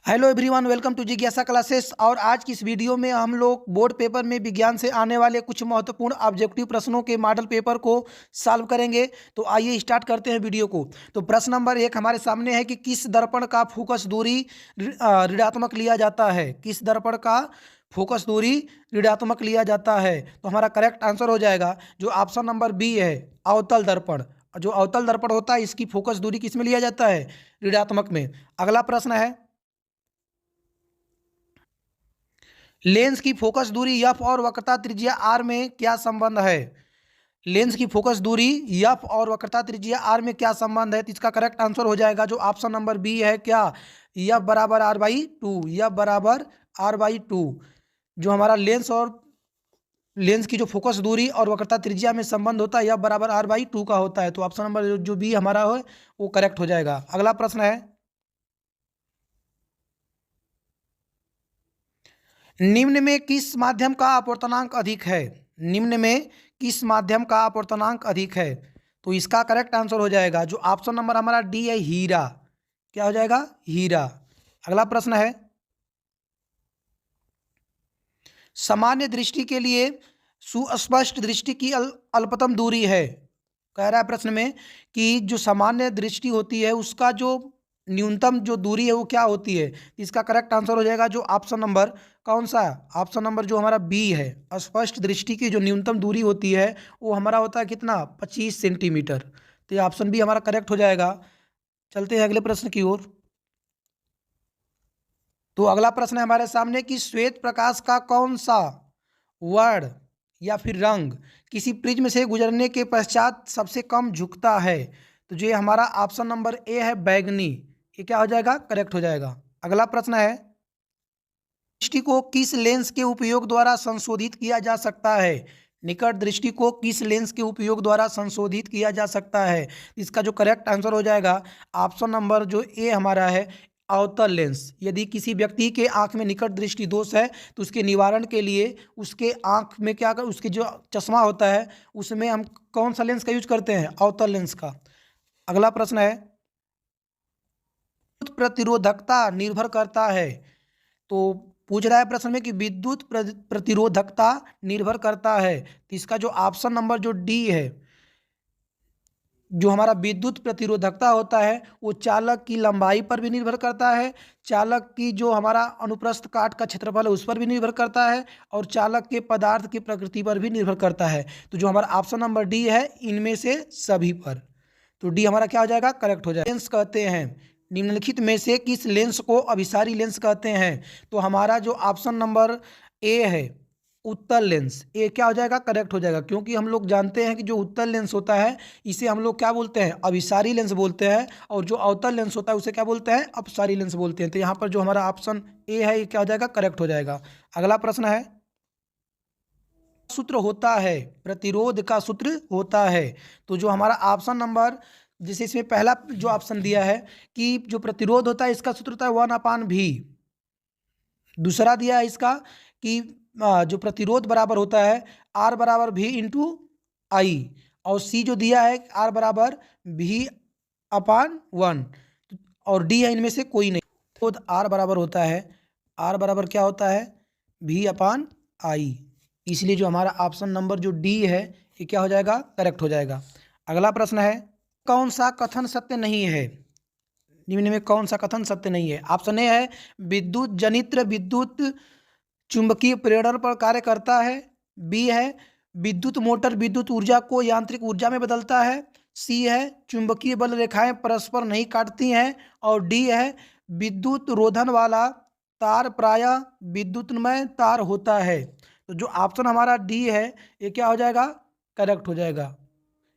Hello everyone, welcome to जिज्ञासा classes. और आज की इस वीडियो में हम लोग बोर्ड पेपर में विज्ञान से आने वाले कुछ महत्वपूर्ण ऑब्जेक्टिव प्रश्नों के मॉडल पेपर को सॉल्व करेंगे। तो आइए स्टार्ट करते हैं वीडियो को। तो प्रश्न नंबर 1 हमारे सामने है कि किस दर्पण का फोकस दूरी ऋणात्मक लिया जाता है। किस दर्पण का फोकस दूरी ऋणात्मक लिया जाता है। तो हमारा करेक्ट आंसर हो जाएगा जो ऑप्शन नंबर बी है, अवतल दर्पण। जो अवतल दर्पण होता है इसकी फोकस दूरी किस में लिया जाता है, ऋणात्मक में। अगला प्रश्न है, लेंस की फोकस दूरी एफ और वक्रता त्रिज्या आर में क्या संबंध है। लेंस की फोकस दूरी एफ और वक्रता त्रिज्या आर में क्या संबंध है। तो इसका करेक्ट आंसर हो जाएगा जो ऑप्शन नंबर बी है, क्या, एफ बराबर आर बाई टू। एफ बराबर आर बाई टू। जो हमारा लेंस की जो फोकस दूरी और वक्रता त्रिज्या में संबंध होता है एफ बराबर आर बाई टू का होता है। तो ऑप्शन नंबर जो बी हमारा है वो करेक्ट हो जाएगा। अगला प्रश्न है, निम्न में किस माध्यम का अपवर्तनांक अधिक है। निम्न में किस माध्यम का अपवर्तनांक अधिक है। तो इसका करेक्ट आंसर हो जाएगा जो ऑप्शन नंबर हमारा डी है, हीरा। क्या हो जाएगा, हीरा। अगला प्रश्न है, सामान्य दृष्टि के लिए सुस्पष्ट दृष्टि की अल्पतम दूरी है। कह रहा है प्रश्न में कि जो सामान्य दृष्टि होती है उसका जो न्यूनतम जो दूरी है वो क्या होती है। इसका करेक्ट आंसर हो जाएगा जो ऑप्शन नंबर कौन सा, ऑप्शन नंबर जो हमारा बी है। स्पष्ट दृष्टि की जो न्यूनतम दूरी होती है वो हमारा होता है कितना, 25 सेंटीमीटर। तो ये ऑप्शन बी हमारा करेक्ट हो जाएगा। चलते हैं अगले प्रश्न की ओर। तो अगला प्रश्न है हमारे सामने कि श्वेत प्रकाश का कौन सा वर्ण या फिर रंग किसी प्रिज्म से गुजरने के पश्चात सबसे कम झुकता है। तो जो ये हमारा ऑप्शन नंबर ए है, बैगनी। ये क्या हो जाएगा, करेक्ट हो जाएगा। अगला प्रश्न है, दृष्टि को किस लेंस के उपयोग द्वारा संशोधित किया जा सकता है। निकट दृष्टि को किस लेंस के उपयोग द्वारा संशोधित किया जा सकता है। इसका जो करेक्ट आंसर हो जाएगा ऑप्शन नंबर जो ए हमारा है, अवतल लेंस। यदि किसी व्यक्ति के आंख में निकट दृष्टि दोष है तो उसके निवारण के लिए उसके आंख में क्या कर, उसके जो चश्मा होता है उसमें हम कौन सा लेंस का यूज करते हैं, अवतल लेंस का। अगला प्रश्न है, प्रतिरोधकता निर्भर करता है। तो पूछ रहा है प्रश्न में कि विद्युत प्रतिरोधकता निर्भर करता है। तो इसका जो ऑप्शन नंबर जो डी है, जो हमारा विद्युत प्रतिरोधकता होता है वो चालक की लंबाई पर भी निर्भर करता है, चालक की जो हमारा अनुप्रस्थ काट का क्षेत्रफल है उस पर भी निर्भर करता है, और चालक के पदार्थ की प्रकृति पर भी निर्भर करता है। तो जो हमारा ऑप्शन नंबर डी है इनमें से सभी पर। तो डी हमारा क्या हो जाएगा, करेक्ट हो जाएगा। लेंस कहते हैं, निम्नलिखित में से किस लेंस को अभिसारी लेंस कहते हैं। तो हमारा जो ऑप्शन नंबर ए है, उत्तल लेंस, ये क्या हो जाएगा, करेक्ट हो जाएगा। क्योंकि हम लोग जानते हैं कि जो उत्तल लेंस होता है इसे हम लोग क्या बोलते हैं, अभिसारी लेंस बोलते हैं, और जो अवतल लेंस होता है उसे क्या बोलते हैं, अपसारी लेंस बोलते हैं। तो यहाँ पर जो हमारा ऑप्शन ए है ये क्या हो जाएगा, करेक्ट हो जाएगा। अगला प्रश्न है, सूत्र होता है, प्रतिरोध का सूत्र होता है। तो जो हमारा ऑप्शन नंबर, जैसे इसमें पहला जो ऑप्शन दिया है कि जो प्रतिरोध होता है इसका सूत्र होता है 1/V। दूसरा दिया है इसका कि जो प्रतिरोध बराबर होता है R बराबर V इंटू आई, और सी जो दिया है R बराबर V/1, और डी है इनमें से कोई नहीं। तो R बराबर होता है, R बराबर क्या होता है, V/I। इसलिए जो हमारा ऑप्शन नंबर जो डी है ये क्या हो जाएगा, करेक्ट हो जाएगा। अगला प्रश्न है, कौन सा कथन सत्य नहीं है। निम्न में कौन सा कथन सत्य नहीं है। ऑप्शन ए है, विद्युत जनित्र विद्युत चुंबकीय प्रेरण पर कार्य करता है। बी है, विद्युत मोटर विद्युत ऊर्जा को यांत्रिक ऊर्जा में बदलता है। सी है, चुंबकीय बल रेखाएं परस्पर नहीं काटती हैं। और डी है, विद्युत रोधन वाला तार प्रायः विद्युतमय तार होता है। तो जो ऑप्शन हमारा डी है ये क्या हो जाएगा, करेक्ट हो जाएगा।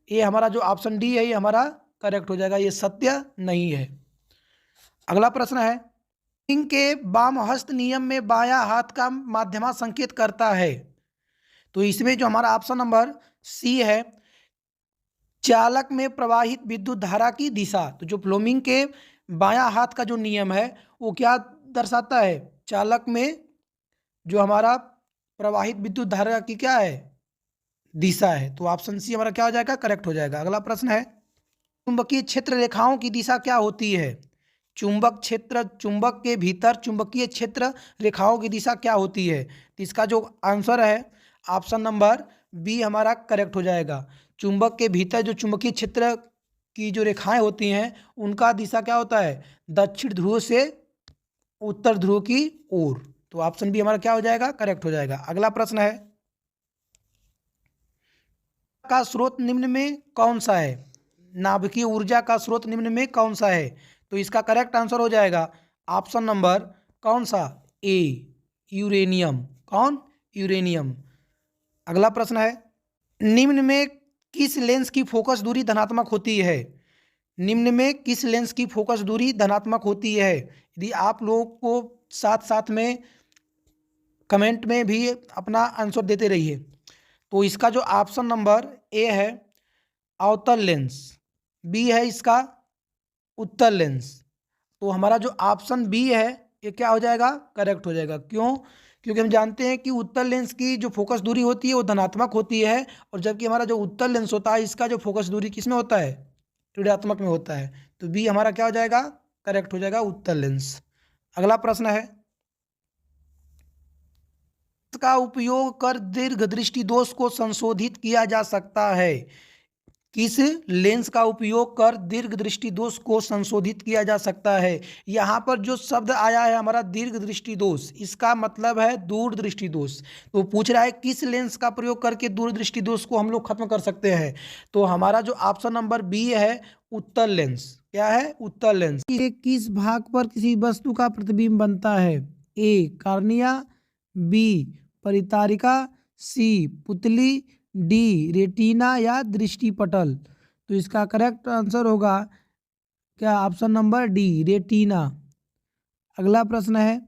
ये हमारा जो ऑप्शन डी है ये हमारा करेक्ट हो जाएगा, ये सत्य नहीं है। अगला प्रश्न है, किंग के वाम हस्त नियम में बायां हाथ का माध्यमा संकेत करता है। तो इसमें जो हमारा ऑप्शन नंबर सी है, चालक में प्रवाहित विद्युत धारा की दिशा। तो जो फ्लोमिंग के बायां हाथ का जो नियम है वो क्या दर्शाता है, चालक में जो हमारा प्रवाहित विद्युत धारा की क्या है, दिशा है। तो ऑप्शन सी हमारा क्या हो जाएगा, करेक्ट हो जाएगा। अगला प्रश्न है, चुंबकीय क्षेत्र रेखाओं की दिशा क्या होती है। चुंबक क्षेत्र, चुंबक के भीतर चुंबकीय क्षेत्र रेखाओं की दिशा क्या होती है? तो इसका जो आंसर है ऑप्शन नंबर बी हमारा करेक्ट हो जाएगा। चुंबक के भीतर जो चुंबकीय क्षेत्र की जो रेखाएं होती हैं उनका दिशा क्या होता है? दक्षिण ध्रुव से उत्तर ध्रुव की ओर। तो ऑप्शन बी हमारा क्या हो जाएगा? करेक्ट हो जाएगा। अगला प्रश्न है, का स्रोत निम्न में कौन सा है? नाभिकीय ऊर्जा का स्रोत निम्न में कौन सा है? तो इसका करेक्ट आंसर हो जाएगा ऑप्शन नंबर कौन सा? ए, यूरेनियम। कौन? यूरेनियम। अगला प्रश्न है, निम्न में किस लेंस की फोकस दूरी धनात्मक होती है? निम्न में किस लेंस की फोकस दूरी धनात्मक होती है? यदि आप लोगों को साथ साथ में कमेंट में भी अपना आंसर देते रहिए। तो इसका जो ऑप्शन नंबर ए है अवतल लेंस, बी है इसका उत्तल लेंस। तो हमारा जो ऑप्शन बी है ये क्या हो जाएगा? करेक्ट हो जाएगा। क्यों? क्योंकि हम जानते हैं कि उत्तल लेंस की जो फोकस दूरी होती है वो धनात्मक होती है, और जबकि हमारा जो उत्तल लेंस होता है इसका जो फोकस दूरी किस में होता है? ऋणात्मक में होता है। तो बी हमारा क्या हो जाएगा? करेक्ट हो जाएगा, उत्तल लेंस। अगला प्रश्न है, का उपयोग कर दीर्घ दृष्टि दोष को संशोधित किया जा सकता है? किस लेंस का उपयोग कर दीर्घ दृष्टि दोष को संशोधित किया जा सकता है? यहाँ पर जो शब्द आया है हमारा दीर्घ दृष्टि दोष, इसका मतलब है दूरदृष्टि दोष। तो पूछ रहा है किस लेंस का प्रयोग करके दूरदृष्टि दोष को हम लोग खत्म कर सकते हैं? तो हमारा जो ऑप्शन नंबर बी है उत्तल लेंस। क्या है? उत्तल लेंस। किस भाग पर किसी वस्तु का प्रतिबिंब बनता है? ए, कार्निया, बी, परितारिका, सी, पुतली, डी, रेटिना या दृष्टिपटल। तो इसका करेक्ट आंसर होगा क्या? Option number D, retina. अगला प्रश्न है,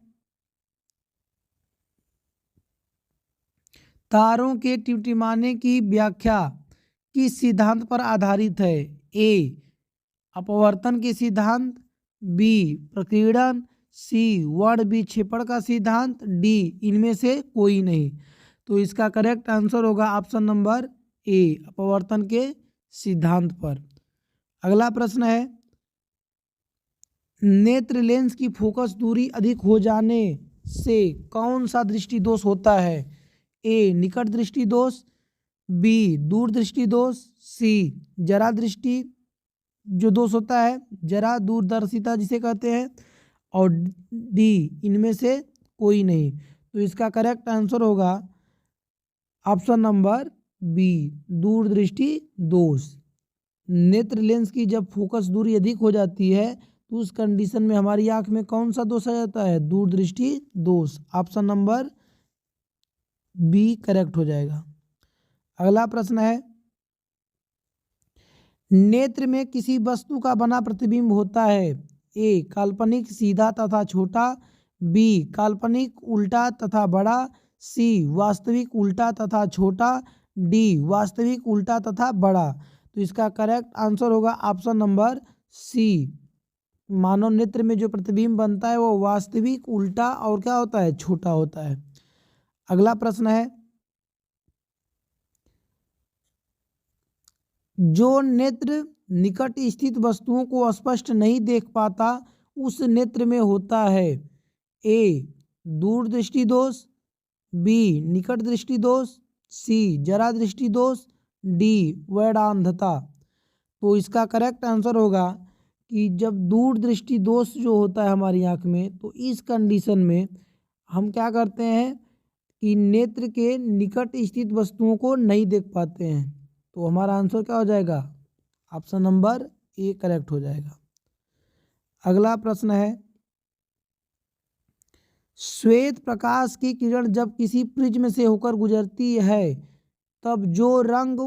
तारों के टिमटिमाने की व्याख्या किस सिद्धांत पर आधारित है? ए, अपवर्तन के सिद्धांत, बी, प्रकीर्णन, सी, वर्ण विक्षेपण का सिद्धांत, डी, इनमें से कोई नहीं। तो इसका करेक्ट आंसर होगा ऑप्शन नंबर ए, अपवर्तन के सिद्धांत पर। अगला प्रश्न है, नेत्र लेंस की फोकस दूरी अधिक हो जाने से कौन सा दृष्टि दोष होता है? ए, निकट दृष्टि दोष, बी, दूर दृष्टि दोष, सी, जरा दृष्टि जो दोष होता है, जरा दूरदर्शिता जिसे कहते हैं, और डी, इनमें से कोई नहीं। तो इसका करेक्ट आंसर होगा ऑप्शन नंबर बी, दूरदृष्टि दोष। नेत्र लेंस की जब फोकस दूरी अधिक हो जाती है तो उस कंडीशन में हमारी आंख में कौन सा दोष आ जाता है? दूरदृष्टि दोष। ऑप्शन नंबर बी करेक्ट हो जाएगा। अगला प्रश्न है, नेत्र में किसी वस्तु का बना प्रतिबिंब होता है? ए, काल्पनिक सीधा तथा छोटा, बी, काल्पनिक उल्टा तथा बड़ा, सी, वास्तविक उल्टा तथा छोटा, डी, वास्तविक उल्टा तथा बड़ा। तो इसका करेक्ट आंसर होगा ऑप्शन नंबर सी, मानव नेत्र में जो प्रतिबिंब बनता है वो वास्तविक उल्टा और क्या होता है? छोटा होता है। अगला प्रश्न है, जो नेत्र निकट स्थित वस्तुओं को स्पष्ट नहीं देख पाता उस नेत्र में होता है? ए, दूरदृष्टि दोष, बी, निकट दृष्टि दोष, सी, जरा दृष्टि दोष, डी, वैडांधता। तो इसका करेक्ट आंसर होगा कि जब दूरदृष्टि दोष जो होता है हमारी आंख में, तो इस कंडीशन में हम क्या करते हैं कि नेत्र के निकट स्थित वस्तुओं को नहीं देख पाते हैं। तो हमारा आंसर क्या हो जाएगा? ऑप्शन नंबर ए करेक्ट हो जाएगा। अगला प्रश्न है, श्वेत प्रकाश की किरण जब किसी प्रिज्म से होकर गुजरती है तब जो रंग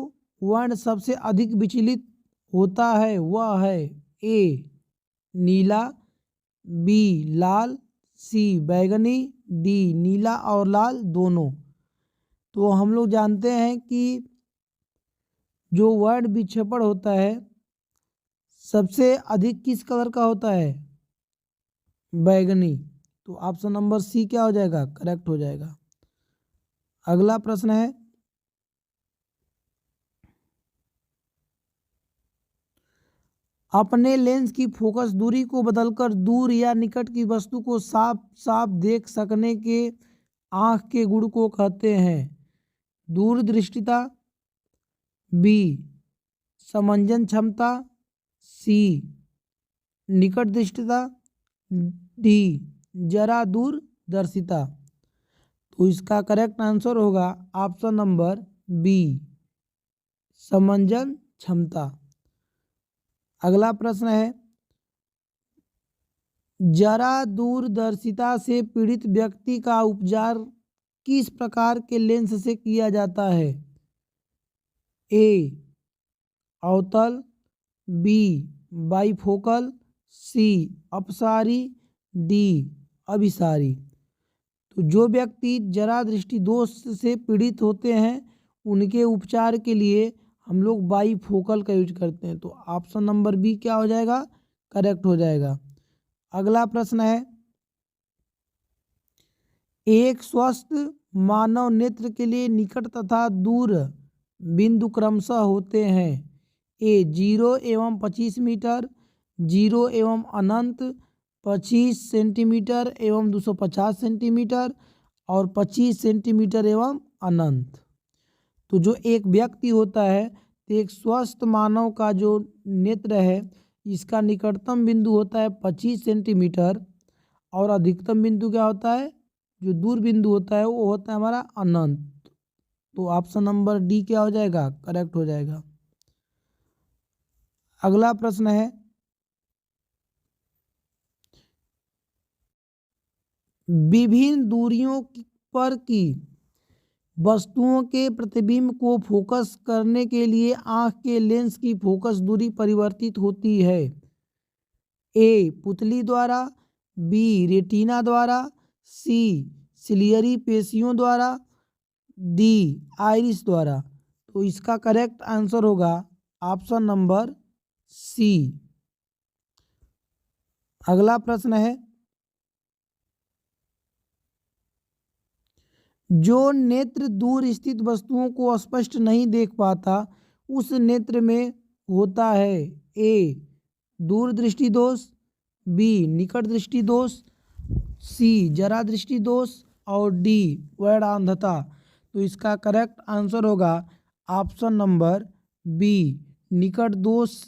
वर्ण सबसे अधिक विचलित होता है वह है? ए, नीला, बी, लाल, सी, बैगनी, डी, नीला और लाल दोनों। तो हम लोग जानते हैं कि जो वर्ण विक्षेपण होता है सबसे अधिक किस कलर का होता है? बैगनी। तो ऑप्शन नंबर सी क्या हो जाएगा? करेक्ट हो जाएगा। अगला प्रश्न है, अपने लेंस की फोकस दूरी को बदलकर दूर या निकट की वस्तु को साफ साफ देख सकने के आँख के गुण को कहते हैं दूरदृष्टिता, बी समंजन क्षमता, सी निकट दृष्टिता, डी जरा दूरदर्शिता। तो इसका करेक्ट आंसर होगा ऑप्शन नंबर बी समंजन क्षमता। अगला प्रश्न है जरा दूरदर्शिता से पीड़ित व्यक्ति का उपचार किस प्रकार के लेंस से किया जाता है? ए अवतल, बी बाइफोकल, सी अपसारी, डी अभिसारी। तो जो व्यक्ति जरा दृष्टि दोष से पीड़ित होते हैं उनके उपचार के लिए हम लोग बाइफोकल का यूज करते हैं। तो ऑप्शन नंबर बी क्या हो जाएगा? करेक्ट हो जाएगा। अगला प्रश्न है एक स्वस्थ मानव नेत्र के लिए निकट तथा दूर बिंदु क्रमशः होते हैं। ए 0 एवं 25 मीटर, 0 एवं अनंत, 25 सेंटीमीटर एवं 250 सेंटीमीटर और 25 सेंटीमीटर एवं अनंत। तो जो एक व्यक्ति होता है तो एक स्वस्थ मानव का जो नेत्र है इसका निकटतम बिंदु होता है 25 सेंटीमीटर और अधिकतम बिंदु क्या होता है? जो दूर बिंदु होता है वो होता है हमारा अनंत। तो ऑप्शन नंबर डी क्या हो जाएगा? करेक्ट हो जाएगा। अगला प्रश्न है विभिन्न दूरियों पर की वस्तुओं के प्रतिबिंब को फोकस करने के लिए आंख के लेंस की फोकस दूरी परिवर्तित होती है। ए पुतली द्वारा, बी रेटिना द्वारा, सी सिलियरी पेशियों द्वारा, डी आइरिस द्वारा। तो इसका करेक्ट आंसर होगा ऑप्शन नंबर सी। अगला प्रश्न है जो नेत्र दूर स्थित वस्तुओं को स्पष्ट नहीं देख पाता उस नेत्र में होता है ए दूर दृष्टि दोष, बी निकट दृष्टि दोष, सी जरा दृष्टि दोष और डी वैरांधता। तो इसका करेक्ट आंसर होगा ऑप्शन नंबर बी निकट दोष।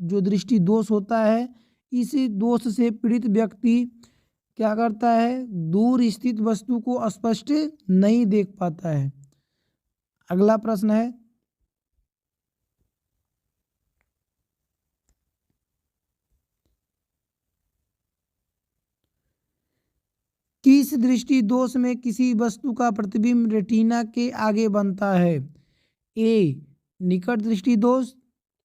जो दृष्टि दोष होता है इसी दोष से पीड़ित व्यक्ति क्या करता है? दूर स्थित वस्तु को स्पष्ट नहीं देख पाता है। अगला प्रश्न है किस दृष्टि दोष में किसी वस्तु का प्रतिबिंब रेटिना के आगे बनता है? ए निकट दृष्टि दोष,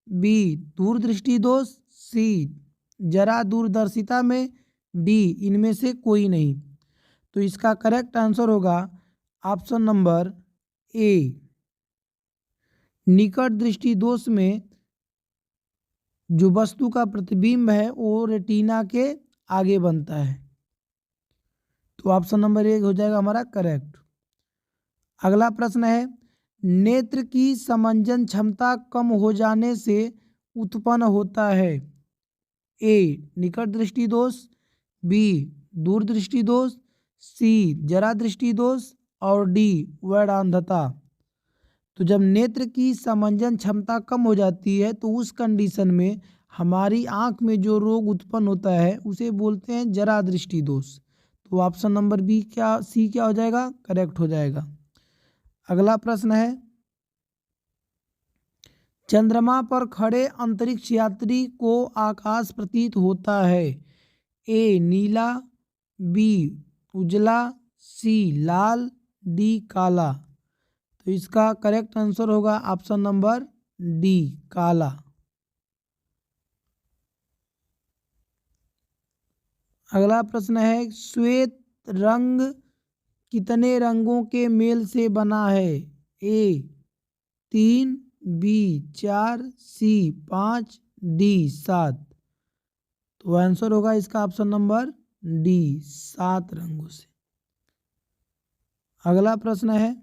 बी दूर दृष्टि दोष, सी जरा दूरदर्शिता में, डी इनमें से कोई नहीं। तो इसका करेक्ट आंसर होगा ऑप्शन नंबर ए निकट दृष्टि दोष में जो वस्तु का प्रतिबिंब है वो रेटिना के आगे बनता है। तो ऑप्शन नंबर ए हो जाएगा हमारा करेक्ट। अगला प्रश्न है नेत्र की समंजन क्षमता कम हो जाने से उत्पन्न होता है। ए निकट दृष्टि दोष, बी दूर दृष्टि दोष, सी जरा दृष्टि दोष और डी वैरांधता। तो जब नेत्र की समंजन क्षमता कम हो जाती है तो उस कंडीशन में हमारी आंख में जो रोग उत्पन्न होता है उसे बोलते हैं जरा दृष्टि दोष। तो ऑप्शन नंबर बी क्या सी क्या हो जाएगा? करेक्ट हो जाएगा। अगला प्रश्न है चंद्रमा पर खड़े अंतरिक्ष यात्री को आकाश प्रतीत होता है। ए नीला, बी उजला, सी लाल, डी काला। तो इसका करेक्ट आंसर होगा ऑप्शन नंबर डी काला। अगला प्रश्न है श्वेत रंग कितने रंगों के मेल से बना है? ए 3, बी 4, सी 5, डी 7। तो आंसर होगा इसका ऑप्शन नंबर डी 7 रंगों से। अगला प्रश्न है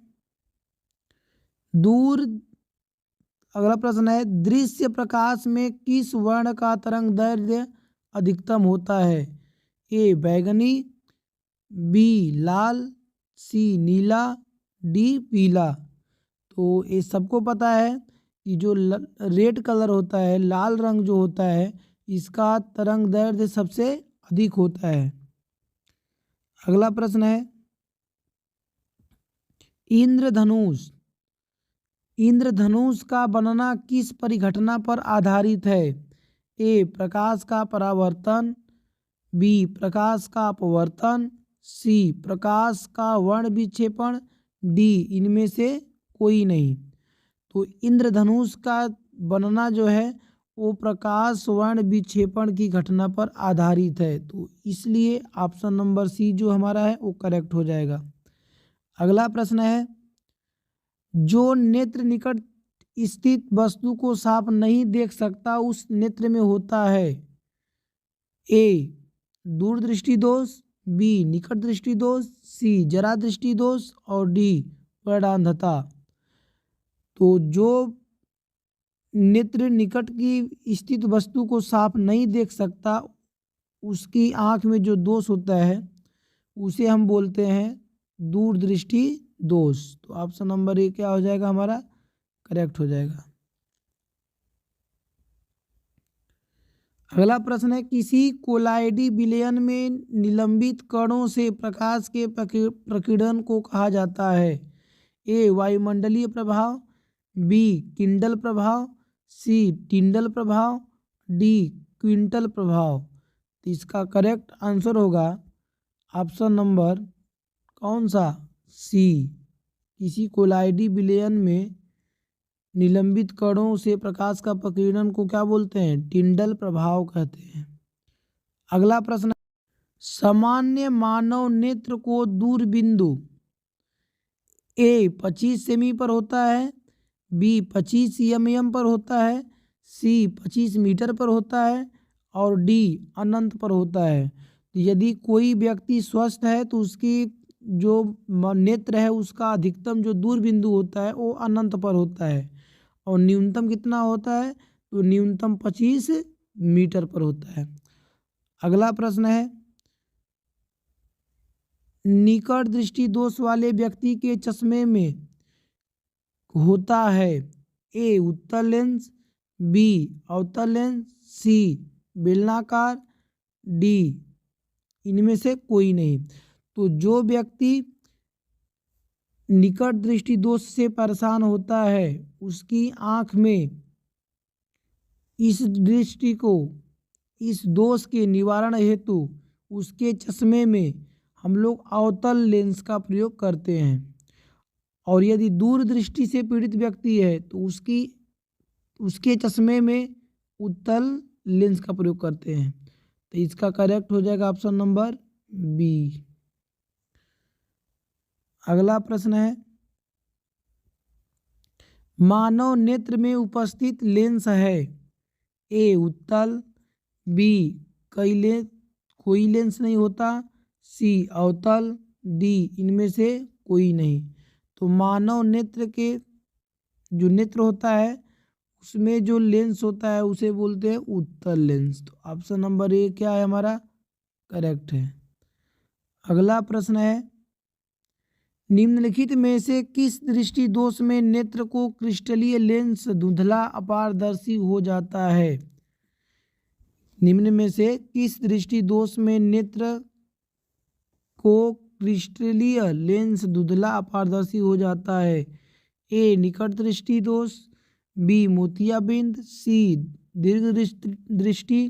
दूर अगला प्रश्न है, दृश्य प्रकाश में किस वर्ण का तरंग दैर्ध्य अधिकतम होता है? ए बैगनी, बी लाल, सी नीला, डी पीला। तो ये सबको पता है कि जो रेड कलर होता है, लाल रंग जो होता है, इसका तरंग दैर्ध्य सबसे अधिक होता है। अगला प्रश्न है, इंद्रधनुष। इंद्रधनुष का बनना किस परिघटना पर आधारित है? ए प्रकाश का परावर्तन, बी प्रकाश का अपवर्तन, सी प्रकाश का वर्ण विक्षेपण, डी इनमें से कोई नहीं। तो इंद्रधनुष का बनना जो है वो प्रकाश वर्ण विक्षेपण की घटना पर आधारित है, तो इसलिए ऑप्शन नंबर सी जो हमारा है वो करेक्ट हो जाएगा। अगला प्रश्न है, जो नेत्र निकट स्थित वस्तु को साफ नहीं देख सकता उस नेत्र में होता है? ए दूरदृष्टि दोष, बी निकट दृष्टि दोष, सी जरा दृष्टि दोष और डी प्रौढ़ांधता। तो जो नेत्र निकट की स्थित वस्तु को साफ नहीं देख सकता उसकी आंख में जो दोष होता है उसे हम बोलते हैं दूरदृष्टि दोष। तो ऑप्शन नंबर ए क्या हो जाएगा हमारा? करेक्ट हो जाएगा। अगला प्रश्न है, किसी कोलाइडी विलयन में निलंबित कणों से प्रकाश के प्रकीर्णन को कहा जाता है? ए वायुमंडलीय प्रभाव, बी किंडल प्रभाव, सी टिंडल प्रभाव, डी क्विंटल प्रभाव। तो इसका करेक्ट आंसर होगा ऑप्शन नंबर कौन सा? सी। किसी कोलाइडी विलयन में निलंबित कणों से प्रकाश का प्रकीर्णन को क्या बोलते हैं? टिंडल प्रभाव कहते हैं। अगला प्रश्न, सामान्य मानव नेत्र को दूरबिंदु ए 25 सेमी पर होता है, बी 25 mm पर होता है, सी 25 मीटर पर होता है और डी अनंत पर होता है। यदि कोई व्यक्ति स्वस्थ है तो उसकी जो नेत्र है उसका अधिकतम जो दूर बिंदु होता है वो अनंत पर होता है और न्यूनतम कितना होता है? तो न्यूनतम 25 मीटर पर होता है। अगला प्रश्न है, निकट दृष्टि दोष वाले व्यक्ति के चश्मे में होता है? ए उत्तल लेंस, बी अवतल लेंस, सी बेलनाकार, डी इनमें से कोई नहीं। तो जो व्यक्ति निकट दृष्टि दोष से परेशान होता है उसकी आंख में इस दृष्टि को, इस दोष के निवारण हेतु उसके चश्मे में हम लोग अवतल लेंस का प्रयोग करते हैं। और यदि दूर दृष्टि से पीड़ित व्यक्ति है तो उसके चश्मे में उत्तल लेंस का प्रयोग करते हैं। तो इसका करेक्ट हो जाएगा ऑप्शन नंबर बी। अगला प्रश्न है, मानव नेत्र में उपस्थित लेंस है? ए उत्तल, बी कोई लेंस नहीं होता, सी अवतल, डी इनमें से कोई नहीं। तो मानव नेत्र के जो नेत्र होता है उसमें जो लेंस होता है उसे बोलते हैं उत्तल लेंस। तो ऑप्शन नंबर ए क्या है हमारा? करेक्ट है। अगला प्रश्न है, निम्नलिखित में से किस दृष्टि दोष में नेत्र को क्रिस्टलीय लेंस धुंधला अपारदर्शी हो जाता है? निम्न में से किस दृष्टि दोष में नेत्र को क्रिस्टलीय लेंस धुंधला अपारदर्शी हो जाता है? ए निकट दृष्टि दोष, बी मोतियाबिंद, सी दीर्घ दृष्टि,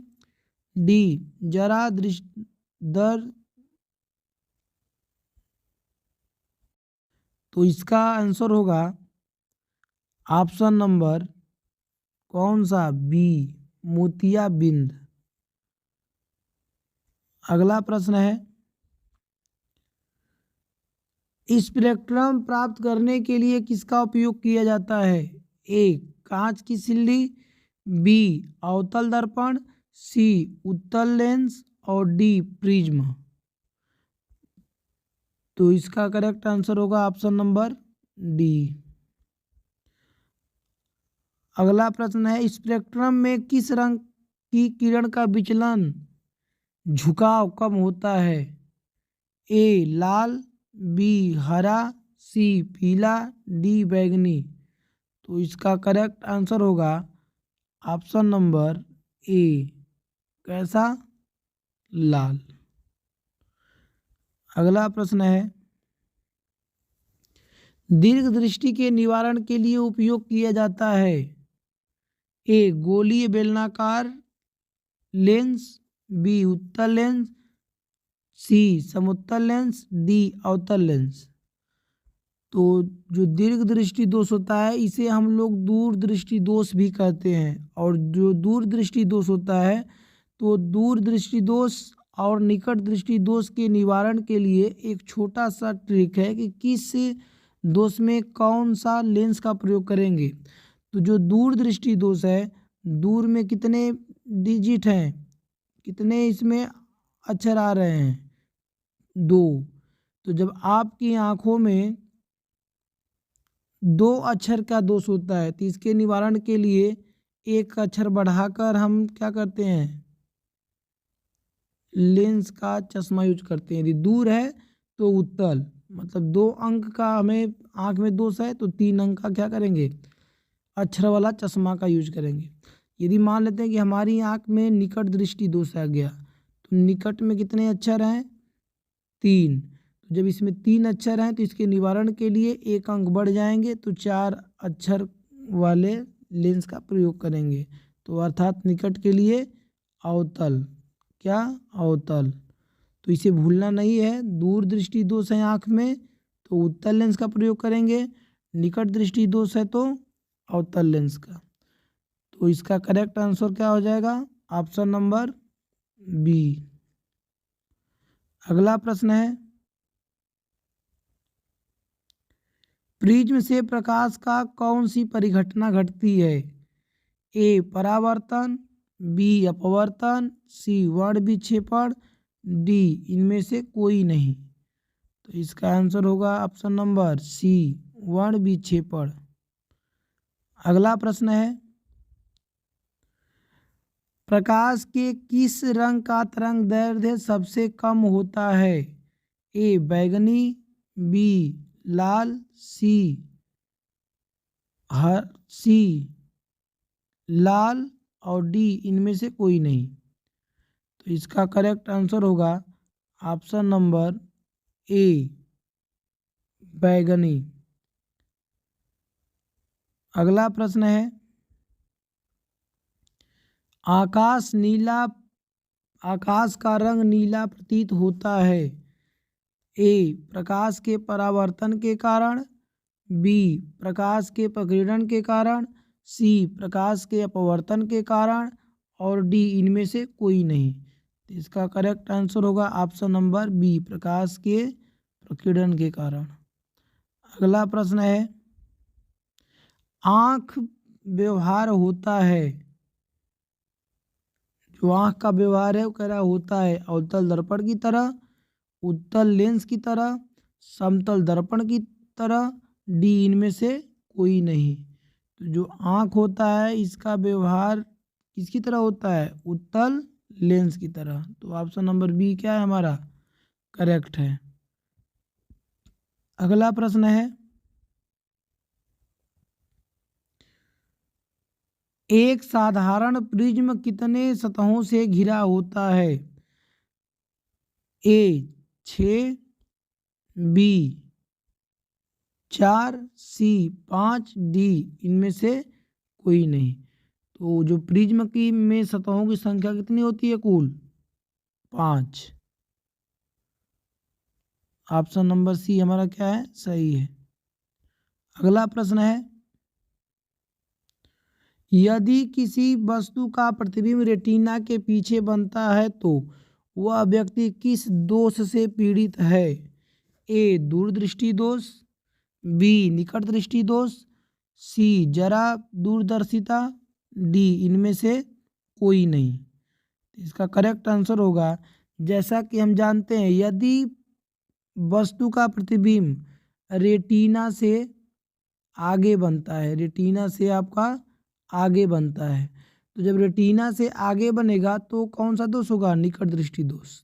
डी जरा दर। तो इसका आंसर होगा ऑप्शन नंबर कौन सा? बी मोतियाबिंद। अगला प्रश्न है, स्पेक्ट्रम प्राप्त करने के लिए किसका उपयोग किया जाता है? ए कांच की सिल्ली, बी अवतल दर्पण, सी उत्तल लेंस और डी प्रिज्म। तो इसका करेक्ट आंसर होगा ऑप्शन नंबर डी। अगला प्रश्न है स्पेक्ट्रम में किस रंग की किरण का विचलन झुकाव कम होता है? ए लाल, बी हरा, सी पीला, डी बैगनी। तो इसका करेक्ट आंसर होगा ऑप्शन नंबर ए, कैसा? लाल। अगला प्रश्न है दीर्घ दृष्टि के निवारण के लिए उपयोग किया जाता है? ए गोलीय बेलनाकार लेंस, बी उत्तल लेंस, सी समतल लेंस, डी अवतल लेंस। तो जो दीर्घ दृष्टि दोष होता है इसे हम लोग दूर दृष्टि दोष भी कहते हैं। और जो दूर दृष्टि दोष होता है तो दूर दृष्टि दोष और निकट दृष्टि दोष के निवारण के लिए एक छोटा सा ट्रिक है कि किस दोष में कौन सा लेंस का प्रयोग करेंगे। तो जो दूर दृष्टि दोष है, दूर में कितने डिजिट हैं, कितने इसमें अक्षर आ रहे हैं? 2। तो जब आपकी आंखों में 2 अक्षर का दोष होता है तो इसके निवारण के लिए एक अक्षर बढ़ाकर हम क्या करते हैं? लेंस का चश्मा यूज करते हैं। यदि दूर है तो उत्तल, मतलब 2 अंक का हमें आंख में दोष है तो 3 अंक का क्या करेंगे? अक्षर वाला चश्मा का यूज करेंगे। यदि मान लेते हैं कि हमारी आंख में निकट दृष्टि दोष आ गया तो निकट में कितने अक्षर हैं? 3। जब इसमें 3 अक्षर हैं तो इसके निवारण के लिए 1 अंक बढ़ जाएंगे तो 4 अक्षर वाले लेंस का प्रयोग करेंगे। तो अर्थात निकट के लिए अवतल, क्या? अवतल। तो इसे भूलना नहीं है। दूर दृष्टि दोष है आँख में तो उत्तल लेंस का प्रयोग करेंगे, निकट दृष्टि दोष है तो अवतल लेंस का। तो इसका करेक्ट आंसर क्या हो जाएगा? Option number B. अगला प्रश्न है प्रिज्म से प्रकाश का कौन सी परिघटना घटती है? ए परावर्तन, बी अपवर्तन, सी वर्ण विक्षेपण, डी इनमें से कोई नहीं। तो इसका आंसर होगा ऑप्शन नंबर सी, वर्ण विक्षेपण। अगला प्रश्न है प्रकाश के किस रंग का तरंग दैर्ध्य सबसे कम होता है? ए बैगनी, बी लाल, सी लाल और डी इनमें से कोई नहीं। तो इसका करेक्ट आंसर होगा ऑप्शन नंबर ए, बैगनी। अगला प्रश्न है आकाश का रंग नीला प्रतीत होता है? ए प्रकाश के परावर्तन के कारण, बी प्रकाश के प्रकीर्णन के कारण, सी प्रकाश के अपवर्तन के कारण और डी इनमें से कोई नहीं। तो इसका करेक्ट आंसर होगा ऑप्शन नंबर बी, प्रकाश के प्रकीर्णन के कारण। अगला प्रश्न है आँख व्यवहार होता है, जो आँख का व्यवहार है वो कह रहा होता है अवतल दर्पण की तरह, उत्तल लेंस की तरह, समतल दर्पण की तरह, डी इनमें से कोई नहीं। तो जो आँख होता है इसका व्यवहार किसकी तरह होता है? उत्तल लेंस की तरह। तो ऑप्शन नंबर बी क्या है हमारा? करेक्ट है। अगला प्रश्न है एक साधारण प्रिज्म कितने सतहों से घिरा होता है? ए 6, बी 4, सी 5, डी इनमें से कोई नहीं। तो जो प्रिज्म की में सतहों की संख्या कितनी होती है कुल? 5। ऑप्शन नंबर सी हमारा क्या है? सही है। अगला प्रश्न है यदि किसी वस्तु का प्रतिबिंब रेटिना के पीछे बनता है तो वह व्यक्ति किस दोष से पीड़ित है? ए दूरदृष्टि दोष, बी निकट दृष्टि दोष, सी जरा दूरदर्शिता, डी इनमें से कोई नहीं। इसका करेक्ट आंसर होगा जैसा कि हम जानते हैं यदि वस्तु का प्रतिबिंब रेटिना से आगे बनता है, रेटिना से आपका आगे बनता है। तो जब रेटिना से आगे बनेगा तो कौन सा दोष होगा? निकट दृष्टि दोष।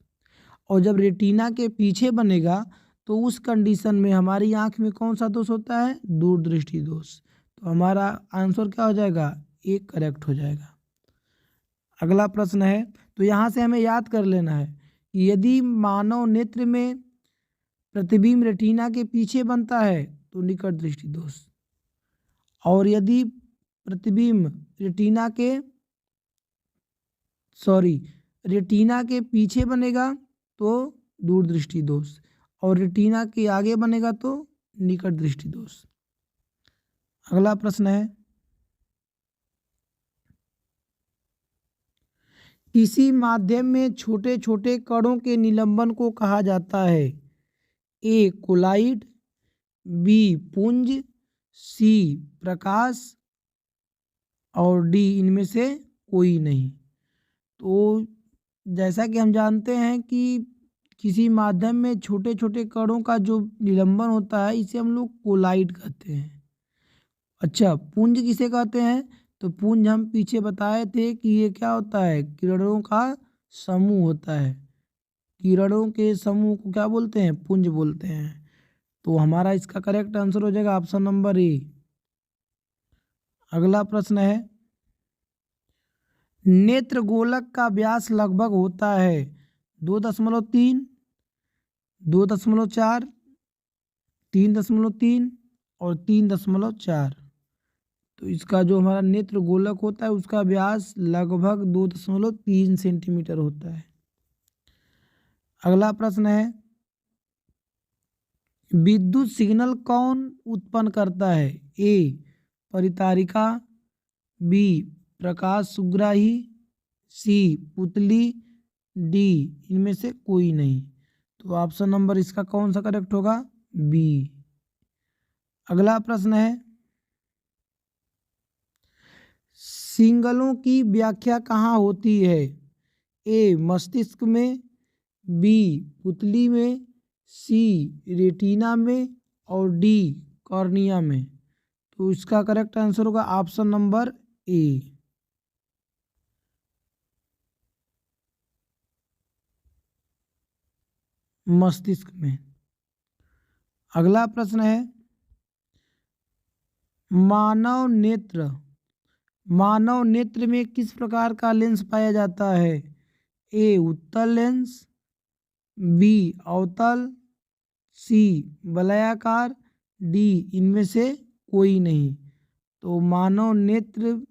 और जब रेटिना के पीछे बनेगा तो उस कंडीशन में हमारी आंख में कौन सा दोष होता है? दूरदृष्टि दोष। तो हमारा आंसर क्या हो जाएगा? एक करेक्ट हो जाएगा। अगला प्रश्न है, तो यहाँ से हमें याद कर लेना है कि यदि मानव नेत्र में प्रतिबिंब रेटिना के पीछे बनता है तो निकट दृष्टि दोष, और यदि प्रतिबिंब रेटिना के पीछे बनेगा तो दूरदृष्टि दोष, और रेटिना के आगे बनेगा तो निकट दृष्टि दोष। अगला प्रश्न है, किसी माध्यम में छोटे छोटे कणों के निलंबन को कहा जाता है? ए कोलाइड, बी पुंज, सी प्रकाश, और डी इनमें से कोई नहीं। तो जैसा कि हम जानते हैं कि किसी माध्यम में छोटे छोटे कणों का जो निलंबन होता है इसे हम लोग कोलाइड कहते हैं। अच्छा, पुंज किसे कहते हैं? तो पुंज हम पीछे बताए थे कि ये क्या होता है? किरणों का समूह होता है। किरणों के समूह को क्या बोलते हैं? पुंज बोलते हैं। तो हमारा इसका करेक्ट आंसर हो जाएगा ऑप्शन नंबर ए। अगला प्रश्न है, नेत्र गोलक का व्यास लगभग होता है 2.3, 2.4, 3.3 और 3.4। तो इसका जो हमारा नेत्र गोलक होता है उसका व्यास लगभग 2.3 सेंटीमीटर होता है। अगला प्रश्न है, विद्युत सिग्नल कौन उत्पन्न करता है? ए परितारिका, बी प्रकाश सुग्राही, सी पुतली, डी इनमें से कोई नहीं। तो ऑप्शन नंबर इसका कौन सा करेक्ट होगा? बी। अगला प्रश्न है, सिग्नलों की व्याख्या कहाँ होती है? ए मस्तिष्क में, बी पुतली में, सी रेटिना में, और डी कॉर्निया में। तो इसका करेक्ट आंसर होगा ऑप्शन नंबर ए। मस्तिष्क में। अगला प्रश्न है, मानव नेत्र में किस प्रकार का लेंस पाया जाता है? ए उत्तल लेंस, बी अवतल, सी वलयाकार, डी इनमें से कोई नहीं। तो मानव नेत्र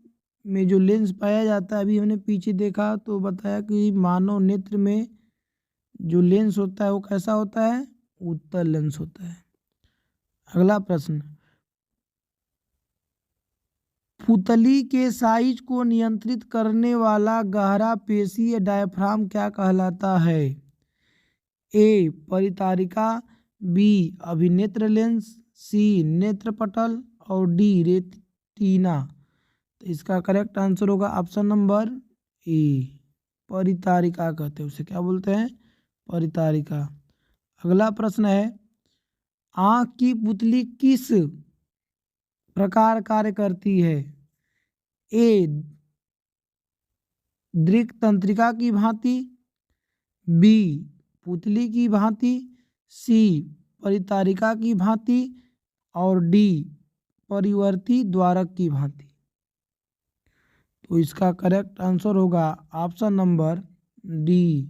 में जो लेंस पाया जाता है, अभी हमने पीछे देखा तो बताया कि मानव नेत्र में जो लेंस होता है वो कैसा होता है? उत्तल लेंस होता है। अगला प्रश्न, पुतली के साइज को नियंत्रित करने वाला गहरा पेशी या डायफ्राम क्या कहलाता है? ए परितारिका, बी अभिनेत्र लेंस, सी नेत्रपटल, और डी रेटिना। तो इसका करेक्ट आंसर होगा ऑप्शन नंबर ए, परितारिका कहते हैं उसे। क्या बोलते हैं? परितारिका। अगला प्रश्न है, आँख की पुतली किस प्रकार कार्य करती है? ए दृक तंत्रिका की भांति, बी पुतली की भांति, सी परितारिका की भांति, और डी परिवर्ती द्वारक की भांति। तो इसका करेक्ट आंसर होगा ऑप्शन नंबर डी।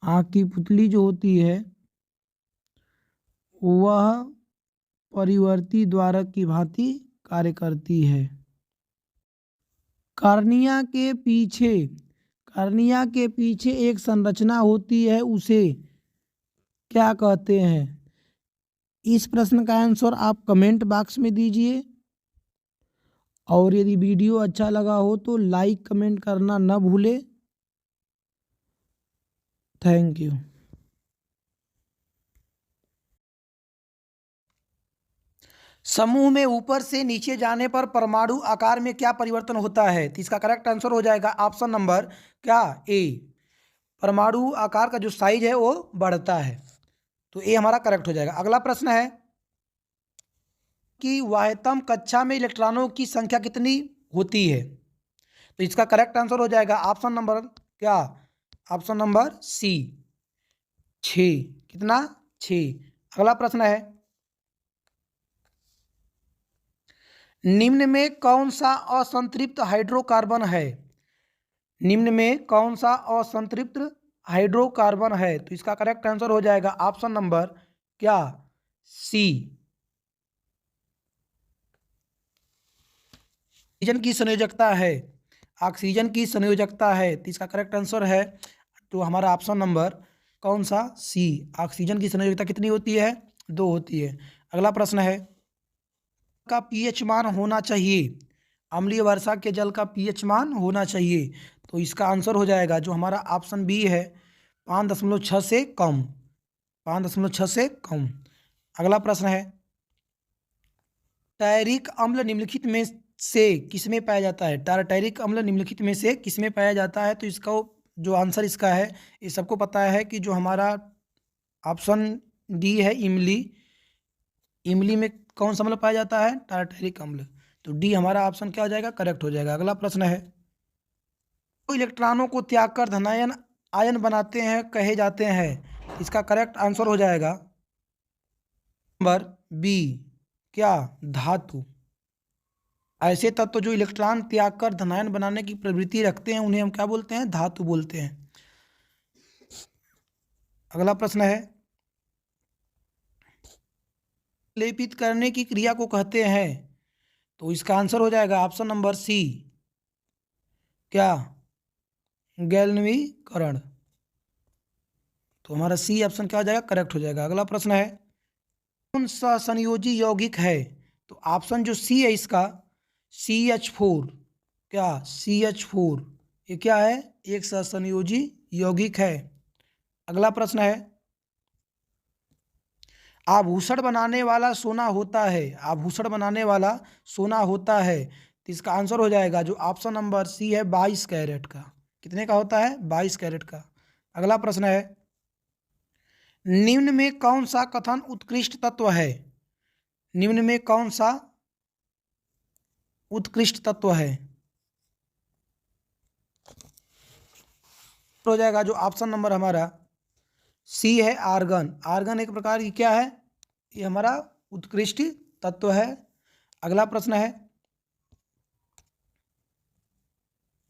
आँख की पुतली जो होती है वह परिवर्ती द्वारक की भांति कार्य करती है। कार्निया के पीछे एक संरचना होती है, उसे क्या कहते हैं? इस प्रश्न का आंसर आप कमेंट बॉक्स में दीजिए, और यदि वीडियो अच्छा लगा हो तो लाइक कमेंट करना न भूले। Thank you. समूह में ऊपर से नीचे जाने पर परमाणु आकार में क्या परिवर्तन होता है? तो इसका करेक्ट आंसर हो जाएगा ऑप्शन नंबर क्या? ए, परमाणु आकार का जो साइज है वो बढ़ता है। तो ए हमारा करेक्ट हो जाएगा। अगला प्रश्न है कि वाह्यतम कक्षा में इलेक्ट्रॉनों की संख्या कितनी होती है। तो इसका करेक्ट आंसर हो जाएगा ऑप्शन नंबर क्या, ऑप्शन नंबर सी 6। कितना, 6। अगला प्रश्न है, निम्न में कौन सा असंतृप्त हाइड्रोकार्बन है, निम्न में कौन सा असंतृप्त हाइड्रोकार्बन है। तो इसका करेक्ट आंसर हो जाएगा ऑप्शन नंबर क्या, सी। ऑक्सीजन की संयोजकता है, ऑक्सीजन की संयोजकता है, तो इसका करेक्ट आंसर है तो हमारा ऑप्शन नंबर कौन सा, सी। ऑक्सीजन की संयोजकता कितनी होती है, 2 होती है। अगला प्रश्न है, का पीएच मान होना चाहिए, अम्लीय वर्षा के जल का पीएच मान होना चाहिए। तो इसका आंसर हो जाएगा जो हमारा ऑप्शन बी है, 5.6 से कम, 5.6 से कम। अगला प्रश्न है, टायरिक अम्ल निम्नलिखित में से किसमें पाया जाता है, टायरिक अम्ल निम्नलिखित में से किसमें पाया जाता है। तो इसका जो आंसर इसका है, ये सबको पता है कि जो हमारा ऑप्शन डी है, इमली, इमली में कौन सा अम्ल पाया जाता है, टायरिक अम्ल। तो डी हमारा ऑप्शन क्या हो जाएगा, करेक्ट हो जाएगा। अगला प्रश्न है, तो इलेक्ट्रॉनों को त्याग कर धनायन आयन बनाते हैं कहे जाते हैं। इसका करेक्ट आंसर हो जाएगा नंबर बी, क्या, धातु। ऐसे तत्व जो इलेक्ट्रॉन त्याग कर धनायन बनाने की प्रवृत्ति रखते हैं उन्हें हम क्या बोलते हैं, धातु बोलते हैं। अगला प्रश्न है, लेपित करने की क्रिया को कहते हैं। तो इसका आंसर हो जाएगा ऑप्शन नंबर सी, क्या, गैल्वनीकरण। तो हमारा सी ऑप्शन क्या हो जाएगा, करेक्ट हो जाएगा। अगला प्रश्न है, कौन सा संयोजी यौगिक है। तो ऑप्शन जो सी है इसका, CH4, क्या, CH4, ये क्या है, एक सहसंयोजी यौगिक है। अगला प्रश्न है, आभूषण बनाने वाला सोना होता है, आभूषण बनाने वाला सोना होता है। तो इसका आंसर हो जाएगा जो ऑप्शन नंबर सी है, 22 कैरेट का। कितने का होता है, 22 कैरेट का। अगला प्रश्न है, निम्न में कौन सा कथन उत्कृष्ट तत्व है, निम्न में कौन सा उत्कृष्ट तत्व है। हो जाएगा जो ऑप्शन नंबर हमारा सी है, आर्गन। आर्गन एक प्रकार की क्या है, ये हमारा उत्कृष्ट तत्व है। अगला प्रश्न है,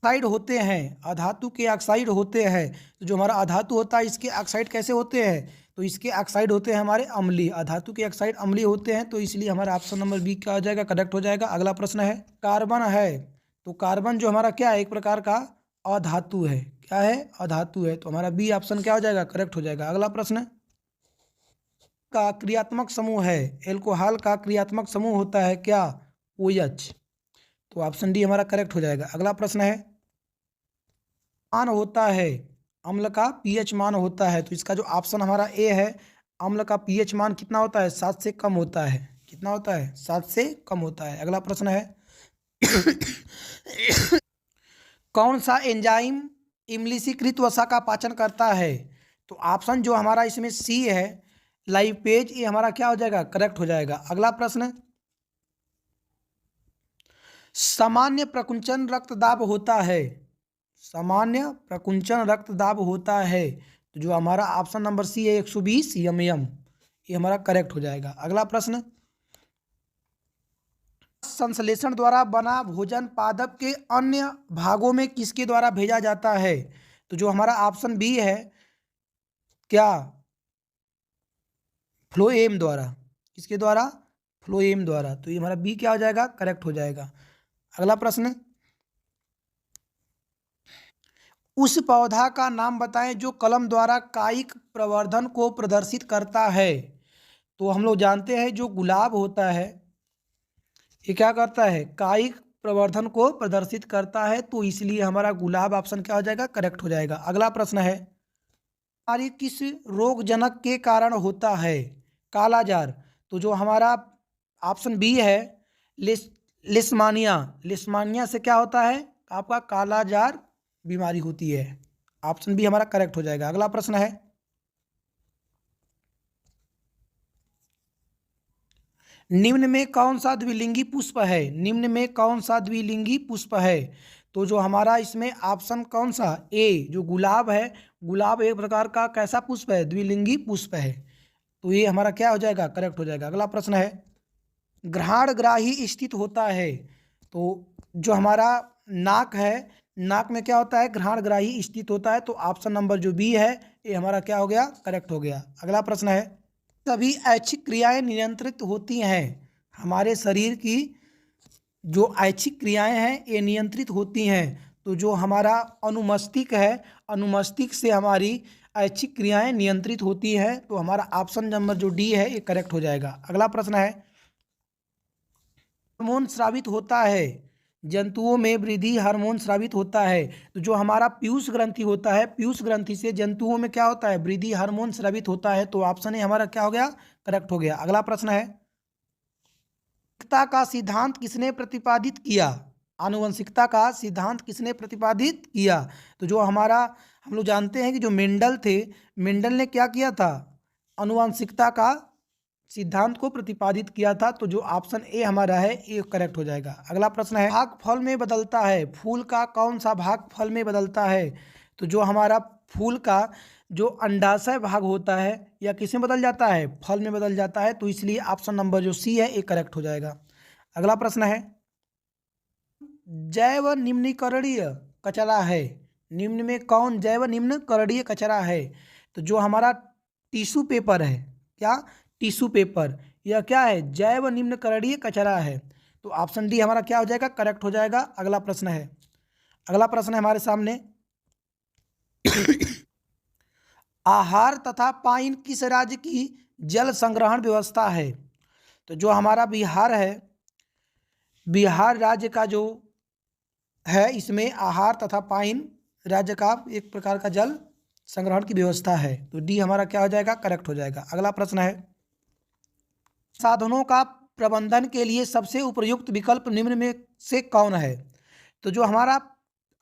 ऑक्साइड होते हैं, अधातु के ऑक्साइड होते हैं। तो जो हमारा अधातु होता है इसके ऑक्साइड कैसे होते हैं, तो इसके ऑक्साइड होते हैं हमारे अम्लीय, अधातु के ऑक्साइड अम्लीय होते हैं। तो इसलिए हमारा ऑप्शन नंबर बी क्या हो जाएगा, करेक्ट हो जाएगा। अगला प्रश्न है, कार्बन है, तो कार्बन जो हमारा क्या है, एक प्रकार का अधातु है, क्या है, अधातु है। तो हमारा बी ऑप्शन क्या हो जाएगा, करेक्ट हो जाएगा। अगला प्रश्न का क्रियात्मक समूह है, एल्कोहल का क्रियात्मक समूह होता है क्या, OH। तो ऑप्शन डी हमारा करेक्ट हो जाएगा। अगला प्रश्न है, मान होता है, अम्ल का पीएच मान होता है। तो इसका जो ऑप्शन हमारा ए है, अम्ल का पीएच मान कितना होता है, 7 से कम होता है। कितना होता है, 7 से कम होता है। अगला प्रश्न है, कौन सा एंजाइम इमलीसीकृत वसा का पाचन करता है। तो ऑप्शन जो हमारा इसमें सी है, लाइपेज, ये हमारा क्या हो जाएगा, करेक्ट हो जाएगा। अगला प्रश्न, सामान्य प्रकुंचन रक्तदाब होता है, सामान्य प्रकुंचन रक्तदाब होता है। तो जो हमारा ऑप्शन नंबर सी है, 120 mm, ये हमारा करेक्ट हो जाएगा। अगला प्रश्न, संश्लेषण द्वारा बना भोजन पादप के अन्य भागों में किसके द्वारा भेजा जाता है। तो जो हमारा ऑप्शन बी है, क्या, फ्लोएम द्वारा। किसके द्वारा, फ्लोएम द्वारा। तो ये हमारा बी क्या हो जाएगा, करेक्ट हो जाएगा। अगला प्रश्न, उस पौधा का नाम बताएं जो कलम द्वारा कायिक प्रवर्धन को प्रदर्शित करता है। तो हम लोग जानते हैं जो गुलाब होता है, ये क्या करता है, कायिक प्रवर्धन को प्रदर्शित करता है। तो इसलिए हमारा गुलाब ऑप्शन क्या हो जाएगा, करेक्ट हो जाएगा। अगला प्रश्न है, बीमारी किस रोगजनक के कारण होता है, कालाजार। तो जो हमारा ऑप्शन बी है, लिस्मानिया, लिस्मानिया से क्या होता है, आपका कालाजार बीमारी होती है। ऑप्शन बी हमारा करेक्ट हो जाएगा। अगला प्रश्न है, निम्न में कौन सा द्विलिंगी पुष्प है? निम्न में कौन सा द्विलिंगी पुष्प है? तो जो हमारा इसमें ऑप्शन कौन सा, ए जो गुलाब है, गुलाब एक प्रकार का कैसा पुष्प है? द्विलिंगी पुष्प है। तो ये हमारा क्या हो जाएगा? करेक्ट हो जाएगा। अगला प्रश्न है, घ्राणग्राही स्थित होता है। तो जो हमारा नाक है, नाक में क्या होता है? घ्राणग्राही स्थित होता है। तो ऑप्शन नंबर जो बी है ये हमारा क्या हो गया? करेक्ट हो गया। अगला प्रश्न है, सभी ऐच्छिक क्रियाएं नियंत्रित होती हैं। हमारे शरीर की जो ऐच्छिक क्रियाएं हैं ये नियंत्रित होती हैं। तो जो हमारा अनुमस्तिष्क है, अनुमस्तिष्क से हमारी ऐच्छिक क्रियाएं नियंत्रित होती हैं। तो हमारा ऑप्शन नंबर जो डी है ये करेक्ट हो जाएगा। अगला प्रश्न है, हार्मोन स्रावित होता है। जंतुओं में वृद्धि हार्मोन स्रावित होता है। तो जो हमारा पीयूष ग्रंथि होता है, पीयूष ग्रंथि से जंतुओं में क्या होता है? वृद्धि हार्मोन स्रावित होता है। तो ऑप्शन ए हमारा क्या हो गया? करेक्ट हो गया। अगला प्रश्न है, आनुवंशिकता का सिद्धांत किसने प्रतिपादित किया? आनुवंशिकता का सिद्धांत किसने प्रतिपादित किया? तो जो हमारा हम लोग जानते हैं कि जो मेंडल थे, मेंडल ने क्या किया था? आनुवंशिकता का सिद्धांत को प्रतिपादित किया था। तो जो ऑप्शन ए हमारा है ये करेक्ट हो जाएगा। अगला प्रश्न है, भाग फल में बदलता है। फूल का कौन सा भाग फल में बदलता है? तो जो हमारा फूल का जो अंडाशय भाग होता है या किस में बदल जाता है? फल में बदल जाता है। तो इसलिए ऑप्शन नंबर जो सी है ये करेक्ट हो जाएगा। अगला प्रश्न है, जैव निम्नीकरणीय कचरा है। निम्न में कौन जैव निम्नीकरणीय कचरा है? तो जो हमारा टिश्यू पेपर है, क्या टिश्यू पेपर, यह क्या है? जैव निम्नीकरणीय कचरा है। तो ऑप्शन डी हमारा क्या हो जाएगा? करेक्ट हो जाएगा। अगला प्रश्न है, अगला प्रश्न है हमारे सामने, आहार तथा पाइन किस राज्य की जल संग्रहण व्यवस्था है? तो जो हमारा बिहार है, बिहार राज्य का जो है इसमें आहार तथा पाइन राज्य का एक प्रकार का जल संग्रहण की व्यवस्था है। तो डी हमारा क्या हो जाएगा? करेक्ट हो जाएगा। अगला प्रश्न है, साधनों का प्रबंधन के लिए सबसे उपयुक्त विकल्प निम्न में से कौन है? तो जो हमारा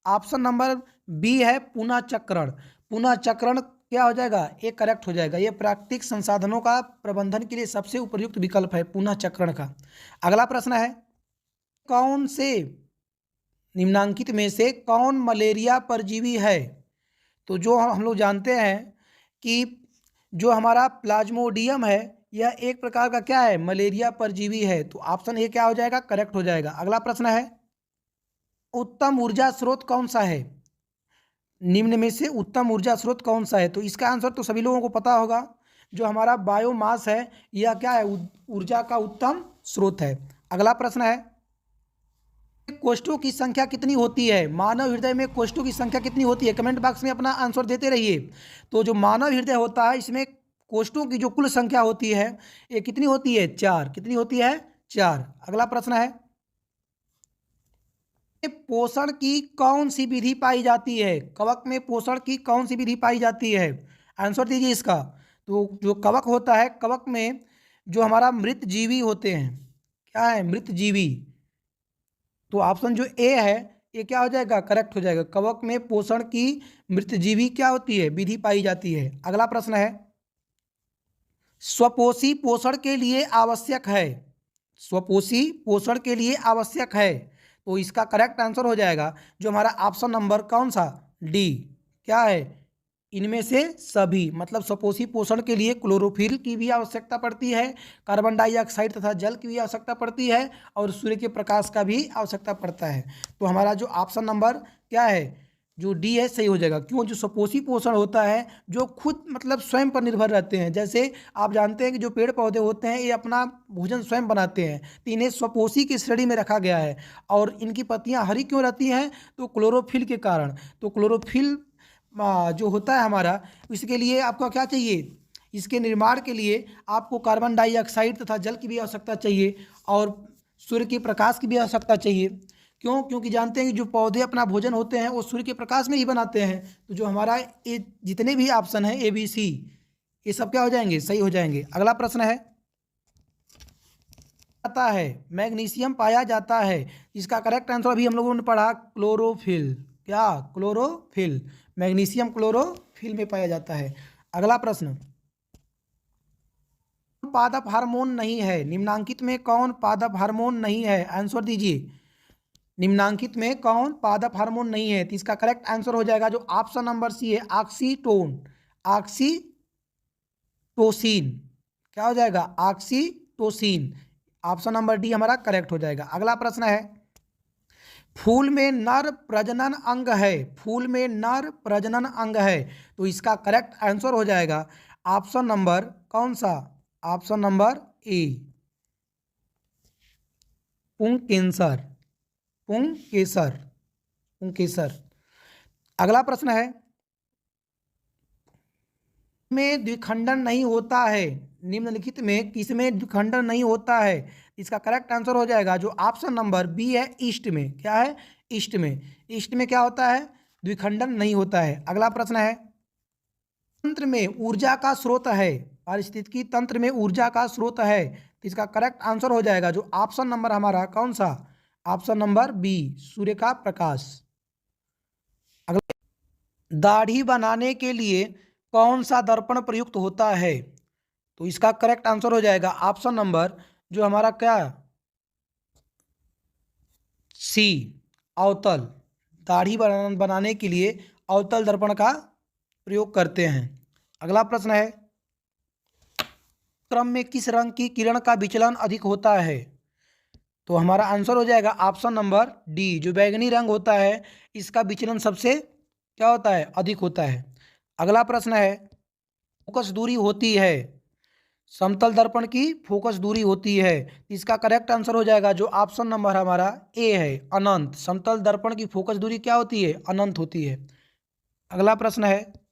ऑप्शन नंबर बी है, पुनः चक्रण। पुनः चक्रण क्या हो जाएगा? ये करेक्ट हो जाएगा। ये प्राकृतिक संसाधनों का प्रबंधन के लिए सबसे उपयुक्त विकल्प है पुनः चक्रण का। अगला प्रश्न है, कौन से निम्नांकित में से कौन मलेरिया परजीवी है? तो जो हम लोग जानते हैं कि जो हमारा प्लाज्मोडियम है यह एक प्रकार का क्या है? मलेरिया परजीवी है। तो ऑप्शन ए क्या हो जाएगा? करेक्ट हो जाएगा। अगला प्रश्न है, उत्तम ऊर्जा स्रोत कौन सा है? निम्न में से उत्तम ऊर्जा स्रोत कौन सा है? तो इसका आंसर तो सभी लोगों को पता होगा, जो हमारा बायोमास है यह क्या है? ऊर्जा का उत्तम स्रोत है। अगला प्रश्न है, कोष्ठों की संख्या कितनी होती है? मानव हृदय में कोष्ठों की संख्या कितनी होती है? कमेंट बॉक्स में अपना आंसर देते रहिए। तो जो मानव हृदय होता है इसमें कोष्ठों की जो कुल संख्या होती है ये कितनी होती है? 4। कितनी होती है? 4। अगला प्रश्न है, पोषण की कौन सी विधि पाई जाती है? कवक में पोषण की कौन सी विधि पाई जाती है? आंसर दीजिए इसका। तो जो कवक होता है, कवक में जो हमारा मृत जीवी होते हैं, क्या है? मृत जीवी। तो ऑप्शन जो ए है ये क्या हो जाएगा? करेक्ट हो जाएगा। कवक में पोषण की मृत जीवी क्या होती है? विधि पाई जाती है। अगला प्रश्न है, स्वपोषी पोषण के लिए आवश्यक है। स्वपोषी पोषण के लिए आवश्यक है। तो इसका करेक्ट आंसर हो जाएगा जो हमारा ऑप्शन नंबर कौन सा? डी। क्या है? इनमें से सभी, मतलब स्वपोषी पोषण के लिए क्लोरोफिल की भी आवश्यकता पड़ती है, कार्बन डाइऑक्साइड तथा जल की भी आवश्यकता पड़ती है और सूर्य के प्रकाश का भी आवश्यकता पड़ता है। तो हमारा जो ऑप्शन नंबर क्या है? जो डी है सही हो जाएगा। क्यों? जो स्वपोषी पोषण होता है जो खुद मतलब स्वयं पर निर्भर रहते हैं। जैसे आप जानते हैं कि जो पेड़ पौधे होते हैं ये अपना भोजन स्वयं बनाते हैं, तो इन्हें स्वपोषी की श्रेणी में रखा गया है। और इनकी पत्तियां हरी क्यों रहती हैं? तो क्लोरोफिल के कारण। तो क्लोरोफिल जो होता है हमारा, इसके लिए आपको क्या चाहिए? इसके निर्माण के लिए आपको कार्बन डाइऑक्साइड तथा जल की भी आवश्यकता चाहिए और सूर्य के प्रकाश की भी आवश्यकता चाहिए। क्यों? क्योंकि जानते हैं कि जो पौधे अपना भोजन होते हैं वो सूर्य के प्रकाश में ही बनाते हैं। तो जो हमारा ये जितने भी ऑप्शन हैं ABC, ये सब क्या हो जाएंगे? सही हो जाएंगे। अगला प्रश्न है, आता है मैग्नीशियम पाया जाता है। इसका करेक्ट आंसर अभी हम लोगों ने पढ़ा, क्लोरोफिल। क्या? क्लोरोफिल। मैग्नीशियम क्लोरोफिल में पाया जाता है। अगला प्रश्न, पादप हार्मोन नहीं है? निम्नांकित में कौन पादप हार्मोन नहीं है? आंसर दीजिए। निम्नांकित में कौन पादप हार्मोन नहीं है? तो इसका करेक्ट आंसर हो जाएगा जो ऑप्शन नंबर सी है, ऑक्सीटोन, ऑक्सीटोसिन। क्या हो जाएगा? ऑक्सीटोसिन। ऑप्शन नंबर डी हमारा करेक्ट हो जाएगा। अगला प्रश्न है, फूल में नर प्रजनन अंग है, फूल में नर प्रजनन अंग है, तो इसका करेक्ट आंसर हो जाएगा ऑप्शन नंबर कौन सा? ऑप्शन नंबर ए, पुंकेसर, पुंकेसर, पुंकेसर। अगला प्रश्न है, में द्विखंडन नहीं होता है, निम्नलिखित में किसमें द्विखंडन नहीं होता है? इसका करेक्ट आंसर हो जाएगा जो ऑप्शन नंबर बी है, ईस्ट में। क्या है? ईस्ट में। ईस्ट में क्या होता है? द्विखंडन नहीं होता है। अगला प्रश्न है, तंत्र में ऊर्जा का स्रोत है, पारिस्थितिकी तंत्र में ऊर्जा का स्रोत है, तो इसका करेक्ट आंसर हो जाएगा जो ऑप्शन नंबर हमारा कौन सा? ऑप्शन नंबर बी, सूर्य का प्रकाश। अगला, दाढ़ी बनाने के लिए कौन सा दर्पण प्रयुक्त होता है? तो इसका करेक्ट आंसर हो जाएगा ऑप्शन नंबर जो हमारा क्या? सी, अवतल। दाढ़ी बनाने के लिए अवतल दर्पण का प्रयोग करते हैं। अगला प्रश्न है, क्रम में किस रंग की किरण का विचलन अधिक होता है? तो हमारा आंसर हो जाएगा ऑप्शन नंबर डी, जो बैगनी रंग होता है इसका विचलन सबसे क्या होता है? अधिक होता है। अगला प्रश्न है, फोकस दूरी होती है, समतल दर्पण की फोकस दूरी होती है, इसका करेक्ट आंसर हो जाएगा जो ऑप्शन नंबर हमारा ए है, अनंत। समतल दर्पण की फोकस दूरी क्या होती है? अनंत होती है। अगला प्रश्न है,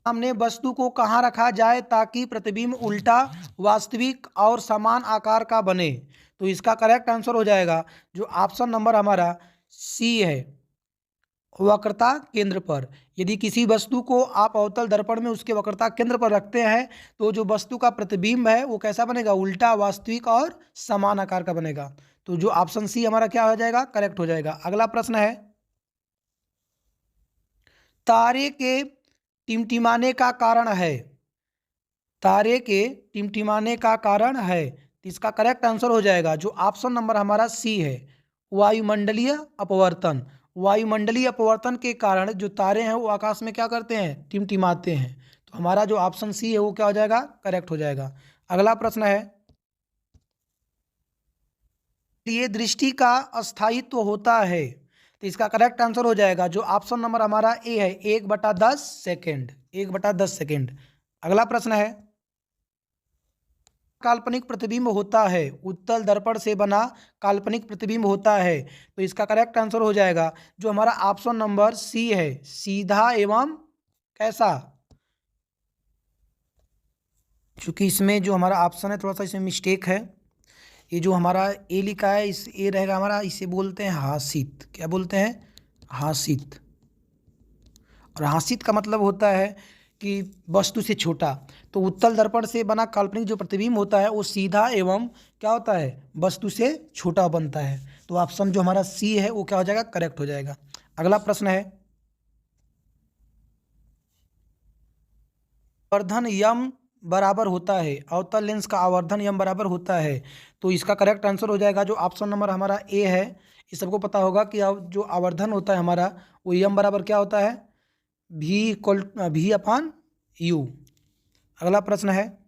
सामने वस्तु को कहाँ रखा जाए ताकि प्रतिबिंब उल्टा, वास्तविक और समान आकार का बने? तो इसका करेक्ट आंसर हो जाएगा जो ऑप्शन नंबर हमारा सी है, वक्रता केंद्र पर। यदि किसी वस्तु को आप अवतल दर्पण में उसके वक्रता केंद्र पर रखते हैं तो जो वस्तु का प्रतिबिंब है वो कैसा बनेगा? उल्टा, वास्तविक और समान आकार का बनेगा। तो जो ऑप्शन सी हमारा क्या हो जाएगा? करेक्ट हो जाएगा। अगला प्रश्न है, तारे के टिमटिमाने का कारण है, तारे के टिमटिमाने का कारण है, तो इसका करेक्ट आंसर हो जाएगा जो ऑप्शन नंबर हमारा सी है, वायुमंडलीय अपवर्तन। वायुमंडलीय अपवर्तन के कारण जो तारे हैं वो आकाश में क्या करते हैं? टिमटिमाते हैं। तो हमारा जो ऑप्शन सी है वो क्या हो जाएगा? करेक्ट हो जाएगा। अगला प्रश्न है, ये दृष्टि का अस्थायित्व होता है, तो इसका करेक्ट आंसर हो जाएगा जो ऑप्शन नंबर हमारा ए है, 1/10 सेकेंड, 1/10 सेकेंड। अगला प्रश्न है, काल्पनिक प्रतिबिंब होता है, उत्तल दर्पण से बना काल्पनिक प्रतिबिंब होता है, तो इसका करेक्ट आंसर हो जाएगा जो हमारा ऑप्शन नंबर सी है, सीधा एवं कैसा? क्योंकि इसमें जो हमारा ऑप्शन है थोड़ा सा इसमें मिस्टेक है, ये जो हमारा ए लिखा है इस ए रहेगा हमारा, इसे बोलते हैं हासित। क्या बोलते हैं? हासित। और हासित का मतलब होता है कि वस्तु से छोटा। तो उत्तल दर्पण से बना काल्पनिक जो प्रतिबिंब होता है वो सीधा एवं क्या होता है? वस्तु से छोटा बनता है। तो ऑप्शन जो हमारा सी है वो क्या हो जाएगा? करेक्ट हो जाएगा। अगला प्रश्न है, आवर्धन यम बराबर होता है, अवतल लेंस का आवर्धन यम बराबर होता है, तो इसका करेक्ट आंसर हो जाएगा जो ऑप्शन नंबर हमारा ए है। इस सबको पता होगा कि जो आवर्धन होता है हमारा वो यम बराबर क्या होता है? V/U। अगला प्रश्न है,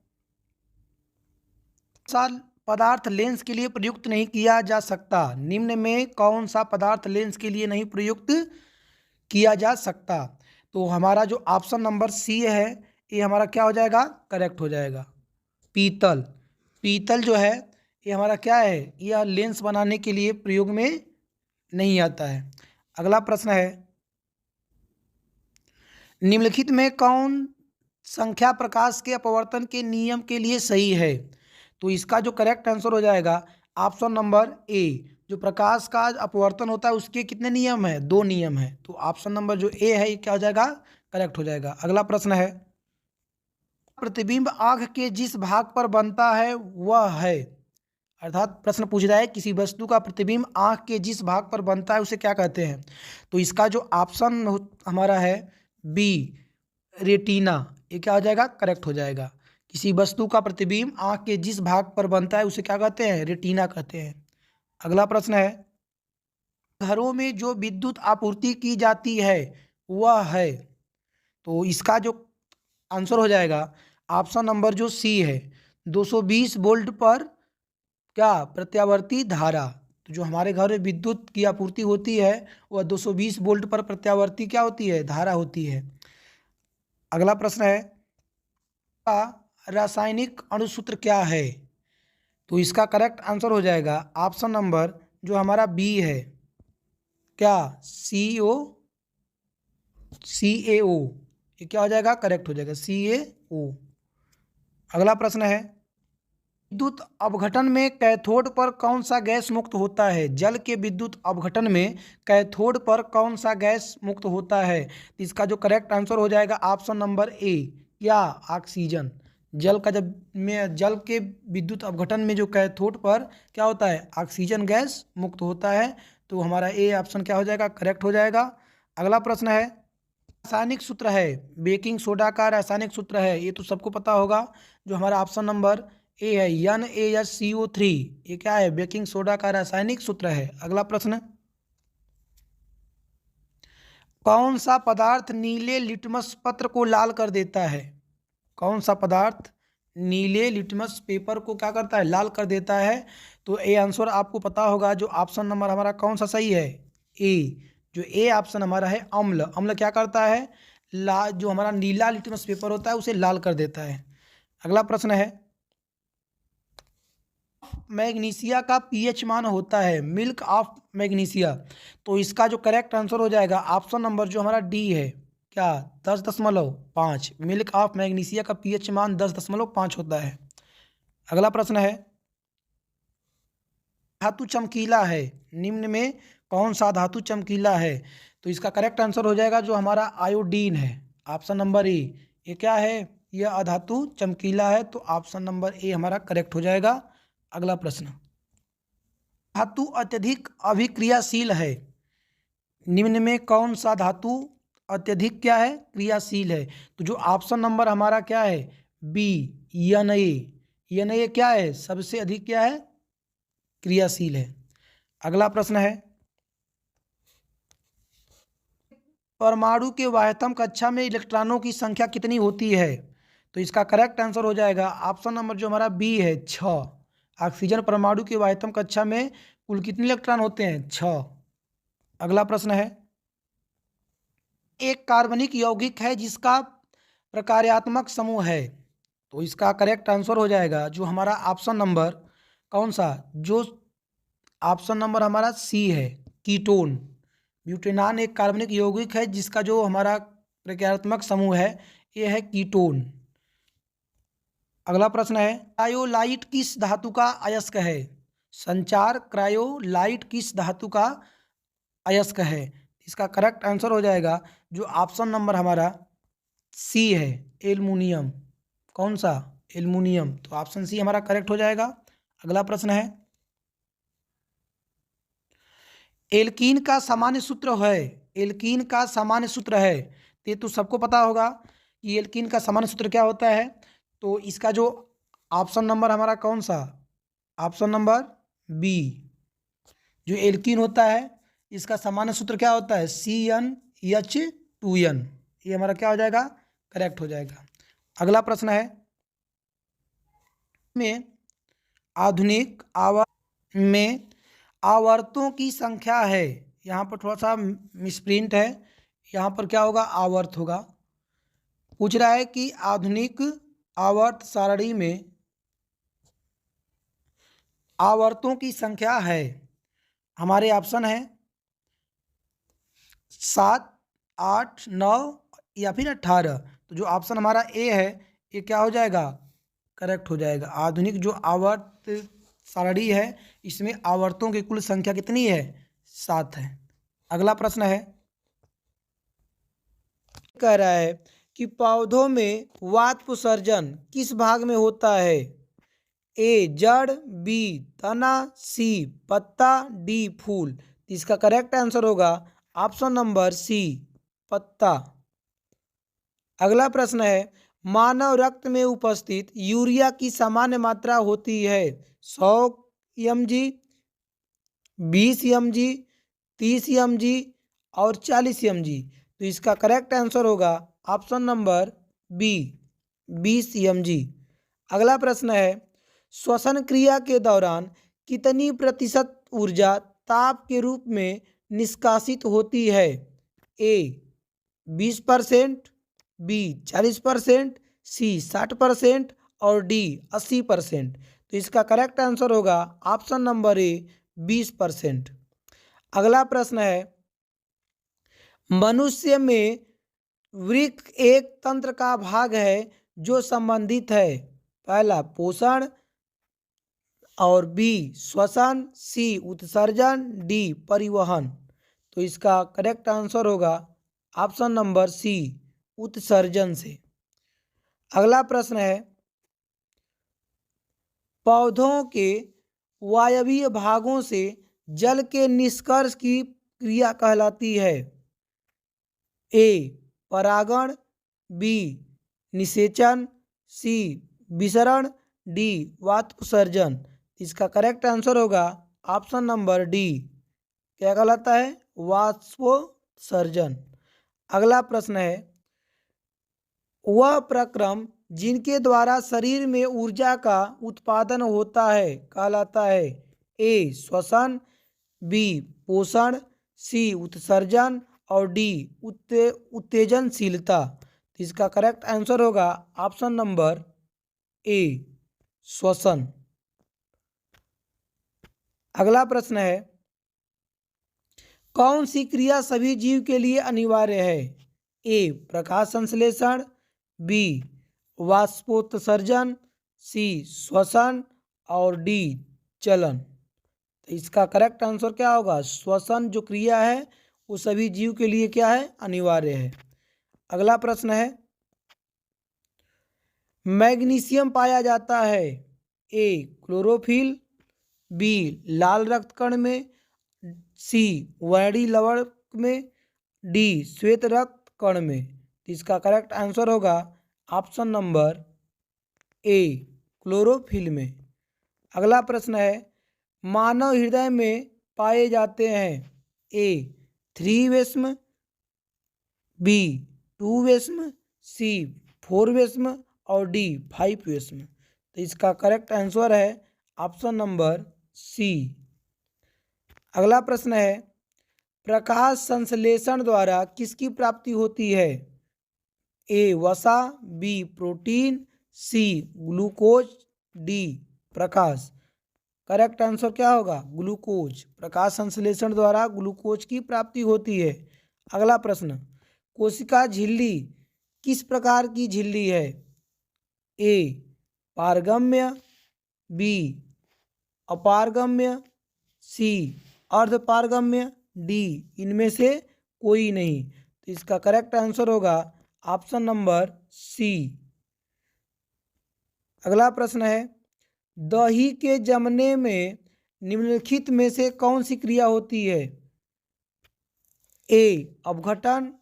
साल पदार्थ लेंस के लिए प्रयुक्त नहीं किया जा सकता, निम्न में कौन सा पदार्थ लेंस के लिए नहीं प्रयुक्त किया जा सकता? तो हमारा जो ऑप्शन नंबर सी है ये हमारा क्या हो जाएगा? करेक्ट हो जाएगा, पीतल। पीतल जो है ये हमारा क्या है? यह लेंस बनाने के लिए प्रयोग में नहीं आता है। अगला प्रश्न है, निम्नलिखित में कौन संख्या प्रकाश के अपवर्तन के नियम के लिए सही है? तो इसका जो करेक्ट आंसर हो जाएगा ऑप्शन नंबर ए, जो प्रकाश का अपवर्तन होता है उसके कितने नियम है? 2 नियम है। तो ऑप्शन नंबर जो ए है ये क्या हो जाएगा? करेक्ट हो जाएगा। अगला प्रश्न है, प्रतिबिंब आँख के जिस भाग पर बनता है वह है, अर्थात प्रश्न पूछ रहा है किसी वस्तु का प्रतिबिंब आँख के जिस भाग पर बनता है उसे क्या कहते हैं? तो इसका जो ऑप्शन हमारा है बी, रेटिना, ये क्या हो जाएगा? करेक्ट हो जाएगा किसी वस्तु का प्रतिबिंब आंख के जिस भाग पर बनता है उसे क्या कहते हैं? रेटिना कहते हैं। अगला प्रश्न है, घरों में जो विद्युत आपूर्ति की जाती है वह है, तो इसका जो आंसर हो जाएगा ऑप्शन नंबर जो सी है, 220 वोल्ट पर क्या? प्रत्यावर्ती धारा। तो जो हमारे घर में विद्युत की आपूर्ति होती है वह 220 वोल्ट पर प्रत्यावर्ती क्या होती है? धारा होती है। अगला प्रश्न है, का रासायनिक अणुसूत्र क्या है? तो इसका करेक्ट आंसर हो जाएगा ऑप्शन नंबर जो हमारा बी है, क्या? CaO। ये क्या हो जाएगा? करेक्ट हो जाएगा CaO। अगला प्रश्न है, विद्युत अपघटन में कैथोड पर कौन सा गैस मुक्त होता है? जल के विद्युत अपघटन में कैथोड पर कौन सा गैस मुक्त होता है? तो इसका जो करेक्ट आंसर हो जाएगा ऑप्शन नंबर ए, क्या? ऑक्सीजन। जल के विद्युत अपघटन में जो कैथोड पर क्या होता है? ऑक्सीजन गैस मुक्त होता है। तो हमारा ए ऑप्शन क्या हो जाएगा? करेक्ट हो जाएगा। अगला प्रश्न है, रासायनिक सूत्र है, बेकिंग सोडा का रासायनिक सूत्र है, ये तो सबको पता होगा, जो हमारा ऑप्शन नंबर ए है, NaCO3। ये क्या है? बेकिंग सोडा का रासायनिक सूत्र है। अगला प्रश्न, कौन सा पदार्थ नीले लिटमस पत्र को लाल कर देता है? कौन सा पदार्थ नीले लिटमस पेपर को क्या करता है? लाल कर देता है। तो ए आंसर आपको पता होगा, जो ऑप्शन नंबर हमारा कौन सा सही है? ए। जो ए ऑप्शन हमारा है, अम्ल। अम्ल क्या करता है? जो हमारा नीला लिटमस पेपर होता है उसे लाल कर देता है। अगला प्रश्न है, मैग्नीशिया का पीएच मान होता है, मिल्क ऑफ मैग्नीशिया। तो इसका जो करेक्ट आंसर हो जाएगा ऑप्शन नंबर जो हमारा डी है, क्या? 10.5। मिल्क ऑफ मैग्नीशिया का पीएच मान 10.5 होता है। अगला प्रश्न है, धातु चमकीला है, निम्न में कौन सा धातु चमकीला है? तो इसका करेक्ट आंसर हो जाएगा जो हमारा आयोडीन है, ऑप्शन नंबर ए। ये क्या है? यह अधातु चमकीला है, तो ऑप्शन नंबर ए हमारा करेक्ट हो जाएगा। अगला प्रश्न, धातु अत्यधिक अभिक्रियाशील है, निम्न में कौन सा धातु अत्यधिक क्या है? क्रियाशील है। तो जो ऑप्शन नंबर हमारा क्या है? बी, Na क्या है? सबसे अधिक क्या है? क्रियाशील है। अगला प्रश्न है, परमाणु के वाह्यतम कक्षा में इलेक्ट्रॉनों की संख्या कितनी होती है? तो इसका करेक्ट आंसर हो जाएगा ऑप्शन नंबर जो हमारा बी है, 6। ऑक्सीजन परमाणु के वाह्यतम कक्षा में कुल कितने इलेक्ट्रॉन होते हैं? 6। अगला प्रश्न है, एक कार्बनिक यौगिक है जिसका प्रकार्यात्मक समूह है, तो इसका करेक्ट आंसर हो जाएगा जो हमारा ऑप्शन नंबर कौन सा? जो ऑप्शन नंबर हमारा सी है, कीटोन। ब्यूटेनॉन एक कार्बनिक यौगिक है जिसका जो हमारा प्रकार्यात्मक समूह है ये है कीटोन। अगला प्रश्न है, क्रायोलाइट किस धातु का अयस्क है? संचार क्रायोलाइट किस धातु का अयस्क है? इसका करेक्ट आंसर हो जाएगा जो ऑप्शन नंबर हमारा सी है, एल्युमिनियम। कौन सा? एल्युमिनियम। तो ऑप्शन सी हमारा करेक्ट हो जाएगा। अगला प्रश्न है, एल्कीन का सामान्य सूत्र है, एल्कीन का सामान्य सूत्र है, ये तो सबको पता होगा कि एल्कीन का सामान्य सूत्र क्या होता है। तो इसका जो ऑप्शन नंबर हमारा कौन सा? Option number B. जो एल्कीन होता है इसका सामान्य सूत्र क्या होता है? CnH2n। ये हमारा क्या हो जाएगा? करेक्ट हो जाएगा। अगला प्रश्न है, में आधुनिक आवर्तों की संख्या है, यहाँ पर थोड़ा सा मिसप्रिंट है, यहाँ पर क्या होगा? आवर्त होगा। पूछ रहा है कि आधुनिक आवर्त सारणी में आवर्तों की संख्या है, हमारे ऑप्शन है 7, 8, 9 या फिर 18। तो जो ऑप्शन हमारा ए है ये क्या हो जाएगा? करेक्ट हो जाएगा। आधुनिक जो आवर्त सारणी है इसमें आवर्तों की कुल संख्या कितनी है? 7 है। अगला प्रश्न है, कह रहा है कि पौधों में वाष्पोत्सर्जन किस भाग में होता है? ए जड़, बी तना, सी पत्ता, डी फूल। इसका करेक्ट आंसर होगा ऑप्शन नंबर सी, पत्ता। अगला प्रश्न है, मानव रक्त में उपस्थित यूरिया की सामान्य मात्रा होती है 100 mg, 20 mg, 30 mg और 40 mg। तो इसका करेक्ट आंसर होगा ऑप्शन नंबर बी 20 mg। अगला प्रश्न है श्वसन क्रिया के दौरान कितनी प्रतिशत ऊर्जा ताप के रूप में निष्कासित होती है? ए 20%, बी 40%, सी 60% और डी 80%। तो इसका करेक्ट आंसर होगा ऑप्शन नंबर ए 20%। अगला प्रश्न है मनुष्य में वृक्क एक तंत्र का भाग है जो संबंधित है पहला पोषण और बी श्वसन, सी उत्सर्जन, डी परिवहन। तो इसका करेक्ट आंसर होगा ऑप्शन नंबर सी उत्सर्जन से। अगला प्रश्न है पौधों के वायवीय भागों से जल के निष्कर्ष की क्रिया कहलाती है? ए परागण, बी निषेचन, सी विसरण, डी वाष्पोत्सर्जन। इसका करेक्ट आंसर होगा ऑप्शन नंबर डी क्या कहलाता है? वाष्पोत्सर्जन। अगला प्रश्न है वह प्रक्रम जिनके द्वारा शरीर में ऊर्जा का उत्पादन होता है कहलाता है? ए श्वसन, बी पोषण, सी उत्सर्जन और डी उत्तेजनशीलता। तो इसका करेक्ट आंसर होगा ऑप्शन नंबर ए श्वसन। अगला प्रश्न है कौन सी क्रिया सभी जीव के लिए अनिवार्य है? ए प्रकाश संश्लेषण, बी वाष्पोत्सर्जन, सी श्वसन और डी चलन। तो इसका करेक्ट आंसर क्या होगा? श्वसन जो क्रिया है वो सभी जीव के लिए क्या है? अनिवार्य है। अगला प्रश्न है मैग्नीशियम पाया जाता है ए क्लोरोफिल, बी लाल रक्त कण में, सी वर्णी लवण में, डी श्वेत रक्त कण में। तो इसका करेक्ट आंसर होगा ऑप्शन नंबर ए क्लोरोफिल में। अगला प्रश्न है मानव हृदय में पाए जाते हैं ए 3 वेश्म, बी 2 वेश्म, सी 4 वेश्म और डी 5 वेश्म। तो इसका करेक्ट आंसर है ऑप्शन नंबर सी। अगला प्रश्न है प्रकाश संश्लेषण द्वारा किसकी प्राप्ति होती है? ए वसा, B protein, C glucose, D प्रकाश। करेक्ट आंसर क्या होगा? ग्लूकोज। प्रकाश संश्लेषण द्वारा ग्लूकोज की प्राप्ति होती है। अगला प्रश्न कोशिका झिल्ली किस प्रकार की झिल्ली है? ए पारगम्य, बी अपारगम्य, सी अर्धपारगम्य, डी इनमें से कोई नहीं। तो इसका करेक्ट आंसर होगा ऑप्शन नंबर सी। अगला प्रश्न है दही के जमने में निम्नलिखित में से कौन सी क्रिया होती है? ए अपघटन,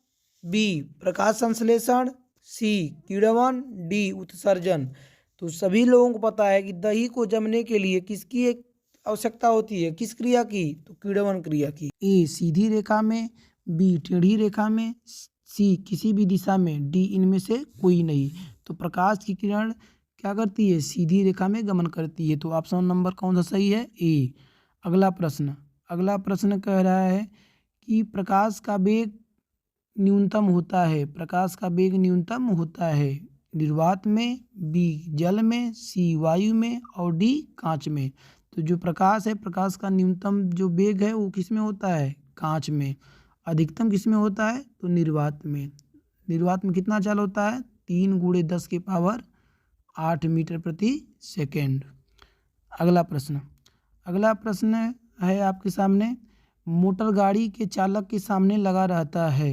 बी प्रकाश संश्लेषण, सी किण्वन, डी उत्सर्जन। तो सभी लोगों को पता है कि दही को जमने के लिए किसकी एक आवश्यकता होती है? किस क्रिया की? तो किण्वन क्रिया की। ए सीधी रेखा में, बी टेढ़ी रेखा में, सी किसी भी दिशा में, डी इनमें से कोई नहीं। तो प्रकाश की किरण क्या करती है? सीधी रेखा में गमन करती है। तो ऑप्शन नंबर कौन सा सही है? ए। अगला प्रश्न कह रहा है कि प्रकाश का वेग न्यूनतम होता है। प्रकाश का वेग न्यूनतम होता है निर्वात में, बी जल में, सी वायु में और डी कांच में। तो जो प्रकाश है प्रकाश का न्यूनतम जो वेग है वो किस में होता है? कांच में। अधिकतम किस में होता है? तो निर्वात में। निर्वात में कितना चाल होता है? 3 × 10⁸ मीटर प्रति सेकेंड। अगला प्रश्न है आपके सामने मोटर गाड़ी के चालक के सामने लगा रहता है।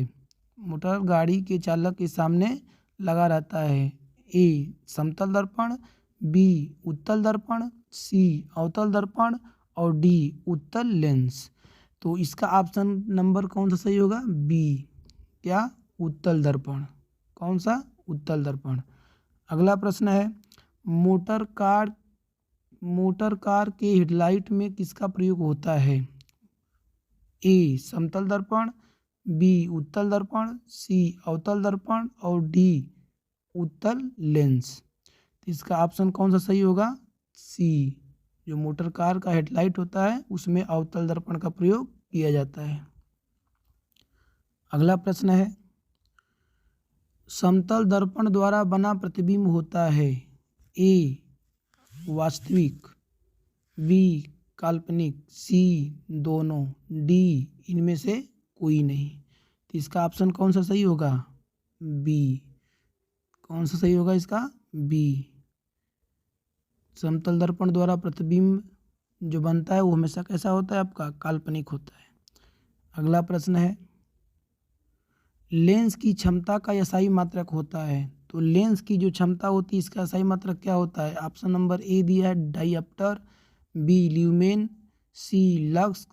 मोटर गाड़ी के चालक के सामने लगा रहता है। ए समतल दर्पण, बी उत्तल दर्पण, सी अवतल दर्पण और डी उत्तल लेंस। तो इसका ऑप्शन नंबर कौन सा सही होगा? बी क्या उत्तल दर्पण। कौन सा? उत्तल दर्पण। अगला प्रश्न है मोटर कार के हेडलाइट में किसका प्रयोग होता है? ए समतल दर्पण, बी उत्तल दर्पण, सी अवतल दर्पण और डी उत्तल लेंस। तो इसका ऑप्शन कौन सा सही होगा? सी। जो मोटर कार का हेडलाइट होता है उसमें अवतल दर्पण का प्रयोग किया जाता है। अगला प्रश्न है समतल दर्पण द्वारा बना प्रतिबिंब होता है ए वास्तविक, बी काल्पनिक, सी दोनों, डी इनमें से कोई नहीं। तो इसका ऑप्शन कौन सा सही होगा? बी। कौन सा सही होगा इसका? बी। समतल दर्पण द्वारा प्रतिबिंब जो बनता है वो हमेशा कैसा होता है? आपका काल्पनिक होता है। अगला प्रश्न है लेंस की क्षमता का एसआई मात्रक होता है। तो लेंस की जो क्षमता होती है इसका एसआई मात्रक क्या होता है? ऑप्शन नंबर ए दिया है डायप्टर, बी ल्यूमेन, सी लक्स,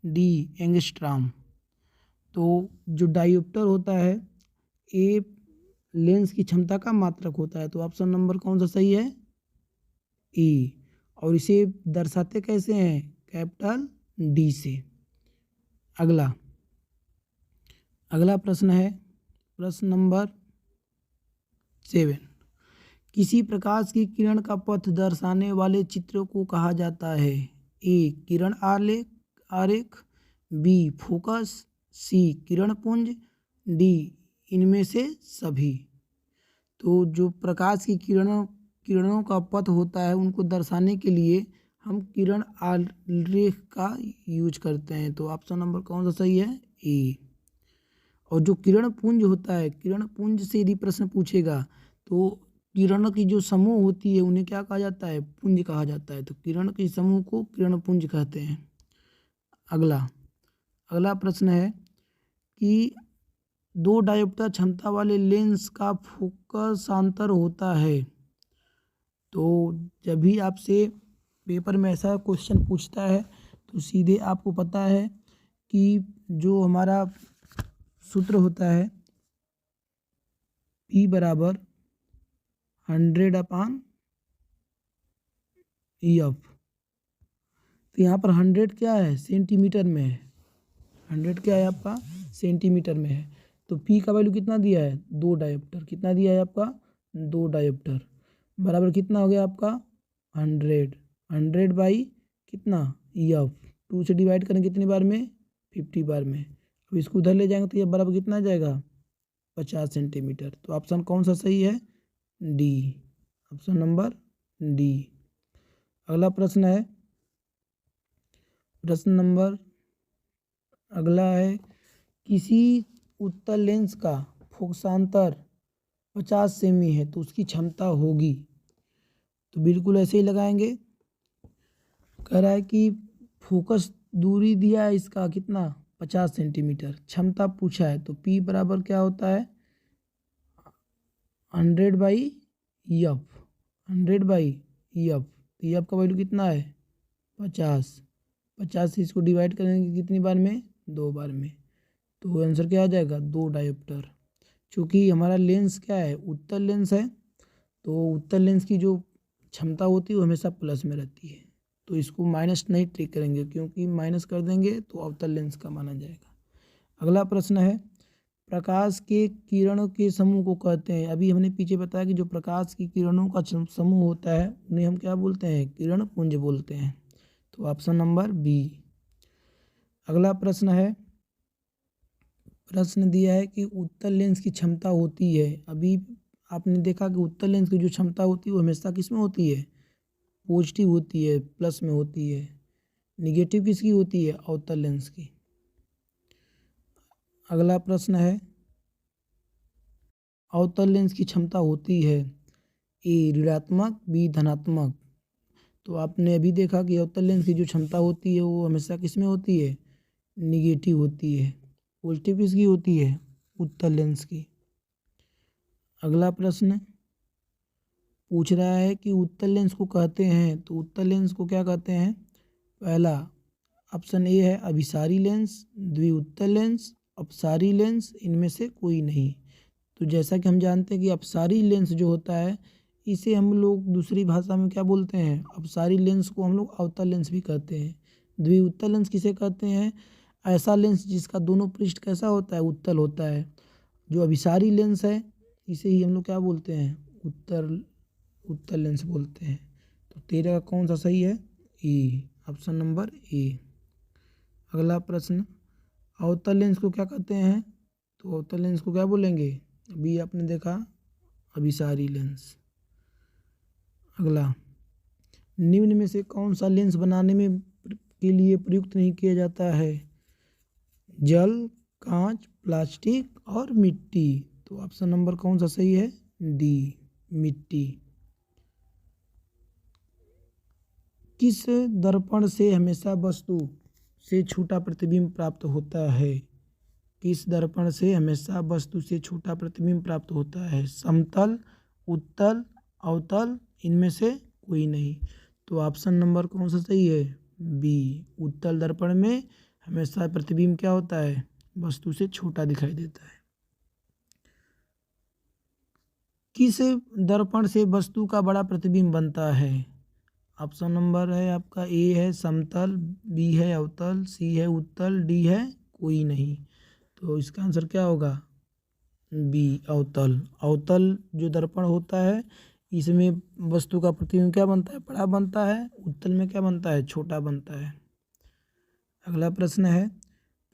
डी एंगस्ट्रॉम। तो जो डायप्टर होता है ए लेंस की क्षमता का मात्रक होता है। तो ऑप्शन नंबर कौन सा सही है? ए। और इसे दर्शाते कैसे हैं? कैपिटल डी से। अगला प्रश्न है प्रश्न नंबर 7। किसी प्रकाश की किरण का पथ दर्शाने वाले चित्र को कहा जाता है? ए किरण आरेख, बी फोकस, सी किरण पुंज, डी इनमें से सभी। तो जो प्रकाश की किरणों का पथ होता है उनको दर्शाने के लिए हम किरण आरेख का यूज करते हैं। तो ऑप्शन नंबर कौन सा सही है? ए। और जो किरण पुंज होता है, किरण पुंज से यदि प्रश्न पूछेगा तो किरण की जो समूह होती है उन्हें क्या कहा जाता है? पुंज कहा जाता है। तो किरण के समूह को किरण पुंज कहते हैं। अगला प्रश्न है कि दो डायोप्टर क्षमता वाले लेंस का फोकसांतर होता है। तो जब भी आपसे पेपर में ऐसा क्वेश्चन पूछता है तो सीधे आपको पता है कि जो हमारा सूत्र होता है P बराबर 100/F। तो यहाँ पर 100 क्या है? सेंटीमीटर में है। 100 क्या है आपका? सेंटीमीटर में है। तो P का वैल्यू कितना दिया है? 2 डायोप्टर। कितना दिया है आपका? 2 डायोप्टर बराबर कितना हो गया आपका? 100 बाई कितना? F। 2 से डिवाइड करें कितनी बार में? 50 बार में। अब इसको उधर ले जाएंगे तो ये बराबर कितना आ जाएगा? 50 सेंटीमीटर। तो ऑप्शन कौन सा सही है? डी। Option number D. अगला प्रश्न है अगला है किसी उत्तल लेंस का फोकसांतर 50 सेमी है तो उसकी क्षमता होगी। तो बिल्कुल ऐसे ही लगाएंगे। कह रहा है कि फोकस दूरी दिया है इसका कितना? 50 सेंटीमीटर। क्षमता पूछा है तो P बराबर क्या होता है? 100/F। 100/F। तो F का वैल्यू कितना है? 50। 50 से इसको डिवाइड करेंगे कितनी बार में? 2 बार में। तो आंसर क्या आ जाएगा? 2 डायोप्टर। चूँकि हमारा लेंस क्या है? उत्तल लेंस है। तो उत्तल लेंस की जो क्षमता होती है वो हमेशा प्लस में रहती है। तो इसको माइनस नहीं ट्रिक करेंगे क्योंकि माइनस कर देंगे तो अवतल लेंस का माना जाएगा। अगला प्रश्न है प्रकाश के किरणों के समूह को कहते हैं। अभी हमने पीछे बताया कि जो प्रकाश की किरणों का समूह होता है उन्हें हम क्या बोलते हैं? किरण पुंज बोलते हैं। तो ऑप्शन नंबर बी। अगला प्रश्न दिया है कि उत्तल लेंस की क्षमता होती है। अभी आपने देखा कि उत्तल लेंस की जो क्षमता होती है वो हमेशा किस में होती है? पॉजिटिव होती है, प्लस में होती है। निगेटिव किसकी होती है? अवतल लेंस की। अगला प्रश्न है अवतल लेंस की क्षमता होती है ए ऋणात्मक, बी धनात्मक। तो आपने अभी देखा कि अवतल लेंस की जो क्षमता होती है वो हमेशा किस में होती है? निगेटिव होती है। पॉजिटिव किसकी होती है? उत्तल लेंस की। अगला प्रश्न पूछ रहा है कि उत्तल लेंस को कहते हैं। तो उत्तल लेंस को क्या कहते हैं? पहला ऑप्शन ए है अभिसारी लेंस, द्विउत्तल लेंस, अपसारी लेंस, इनमें से कोई नहीं। तो जैसा कि हम जानते हैं कि अपसारी लेंस जो होता है इसे हम लोग दूसरी भाषा में क्या बोलते हैं, अपसारी लेंस को हम लोग अवतल लेंस भी कहते हैं। द्विउत्तल लेंस किसे कहते हैं, ऐसा लेंस जिसका दोनों पृष्ठ कैसा होता है, उत्तल होता है। जो अभिसारी लेंस है इसे ही हम लोग क्या बोलते हैं, उत्तल लेंस बोलते हैं। तो 13 का कौन सा सही है, ए, ऑप्शन नंबर ए। अगला प्रश्न, अवतल लेंस को क्या कहते हैं, तो अवतल लेंस को क्या बोलेंगे, अभी आपने देखा अभिसारी लेंस। अगला, निम्न में से कौन सा लेंस बनाने में के लिए प्रयुक्त नहीं किया जाता है, जल, कांच, प्लास्टिक और मिट्टी। तो ऑप्शन नंबर कौन सा सही है, डी, मिट्टी। किस दर्पण से हमेशा वस्तु से छोटा प्रतिबिंब प्राप्त होता है, किस दर्पण से हमेशा वस्तु से छोटा प्रतिबिंब प्राप्त होता है, समतल, उत्तल, अवतल, इनमें से कोई नहीं। तो ऑप्शन नंबर कौन सा सही है, बी, उत्तल दर्पण में हमेशा प्रतिबिंब क्या होता है, वस्तु से छोटा दिखाई देता है। किस दर्पण से वस्तु का बड़ा प्रतिबिंब बनता है, ऑप्शन नंबर है आपका ए है समतल, बी है अवतल, सी है उत्तल, डी है कोई नहीं। तो इसका आंसर क्या होगा, बी, अवतल। अवतल जो दर्पण होता है इसमें वस्तु का प्रतिबिंब क्या बनता है, बड़ा बनता है, उत्तल में क्या बनता है, छोटा बनता है। अगला प्रश्न है,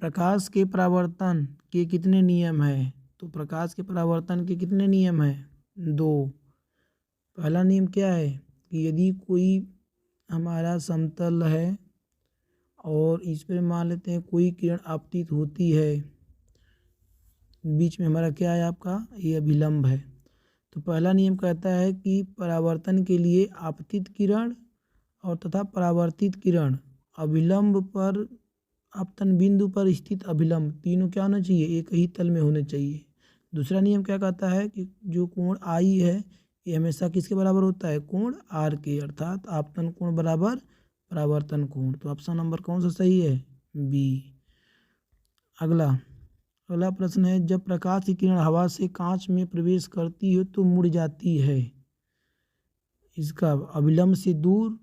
प्रकाश के परावर्तन के कितने नियम हैं। तो प्रकाश के परावर्तन के कितने नियम हैं, 2। पहला नियम क्या है कि यदि कोई हमारा समतल है और इस पर मान लेते हैं कोई किरण आपतित होती है, बीच में हमारा क्या है आपका, ये अभिलंब है। तो पहला नियम कहता है कि परावर्तन के लिए आपतित किरण और तथा परावर्तित किरण अभिलंब पर, आपतन बिंदु पर स्थित अभिलंब तीनों क्या होना चाहिए, एक ही तल में होने चाहिए। दूसरा नियम क्या कहता है कि जो कोण आई है ये हमेशा किसके बराबर होता है, कोण आर के, अर्थात आपतन कोण बराबर परावर्तन कोण। तो ऑप्शन नंबर कौन सा सही है, बी। अगला प्रश्न है, जब प्रकाश की किरण हवा से कांच में प्रवेश करती है तो मुड़ जाती है, इसका अभिलंब से दूर,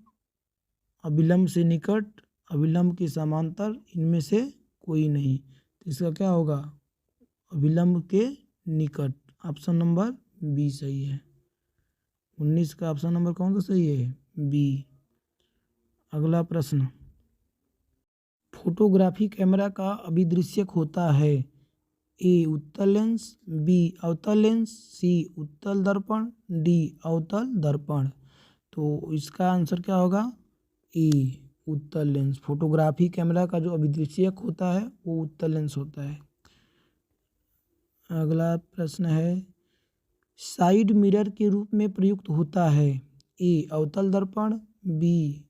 अभिलंब से निकट, अभिलंब के समांतर, इनमें से कोई नहीं। तो इसका क्या होगा, अभिलंब के निकट, ऑप्शन नंबर बी सही है। 19 का ऑप्शन नंबर कौन सा सही है, बी। अगला प्रश्न, फोटोग्राफी कैमरा का अभिदृश्यक होता है, ए, उत्तल लेंस, बी, अवतल लेंस, सी, उत्तल दर्पण, डी, अवतल दर्पण। तो इसका आंसर क्या होगा, ए, उत्तल लेंस। फोटोग्राफी कैमरा का जो अभिदृश्यक होता है वो उत्तल लेंस होता है। अगला प्रश्न है, साइड मिरर के रूप में प्रयुक्त होता है, ए, अवतल दर्पण, बी,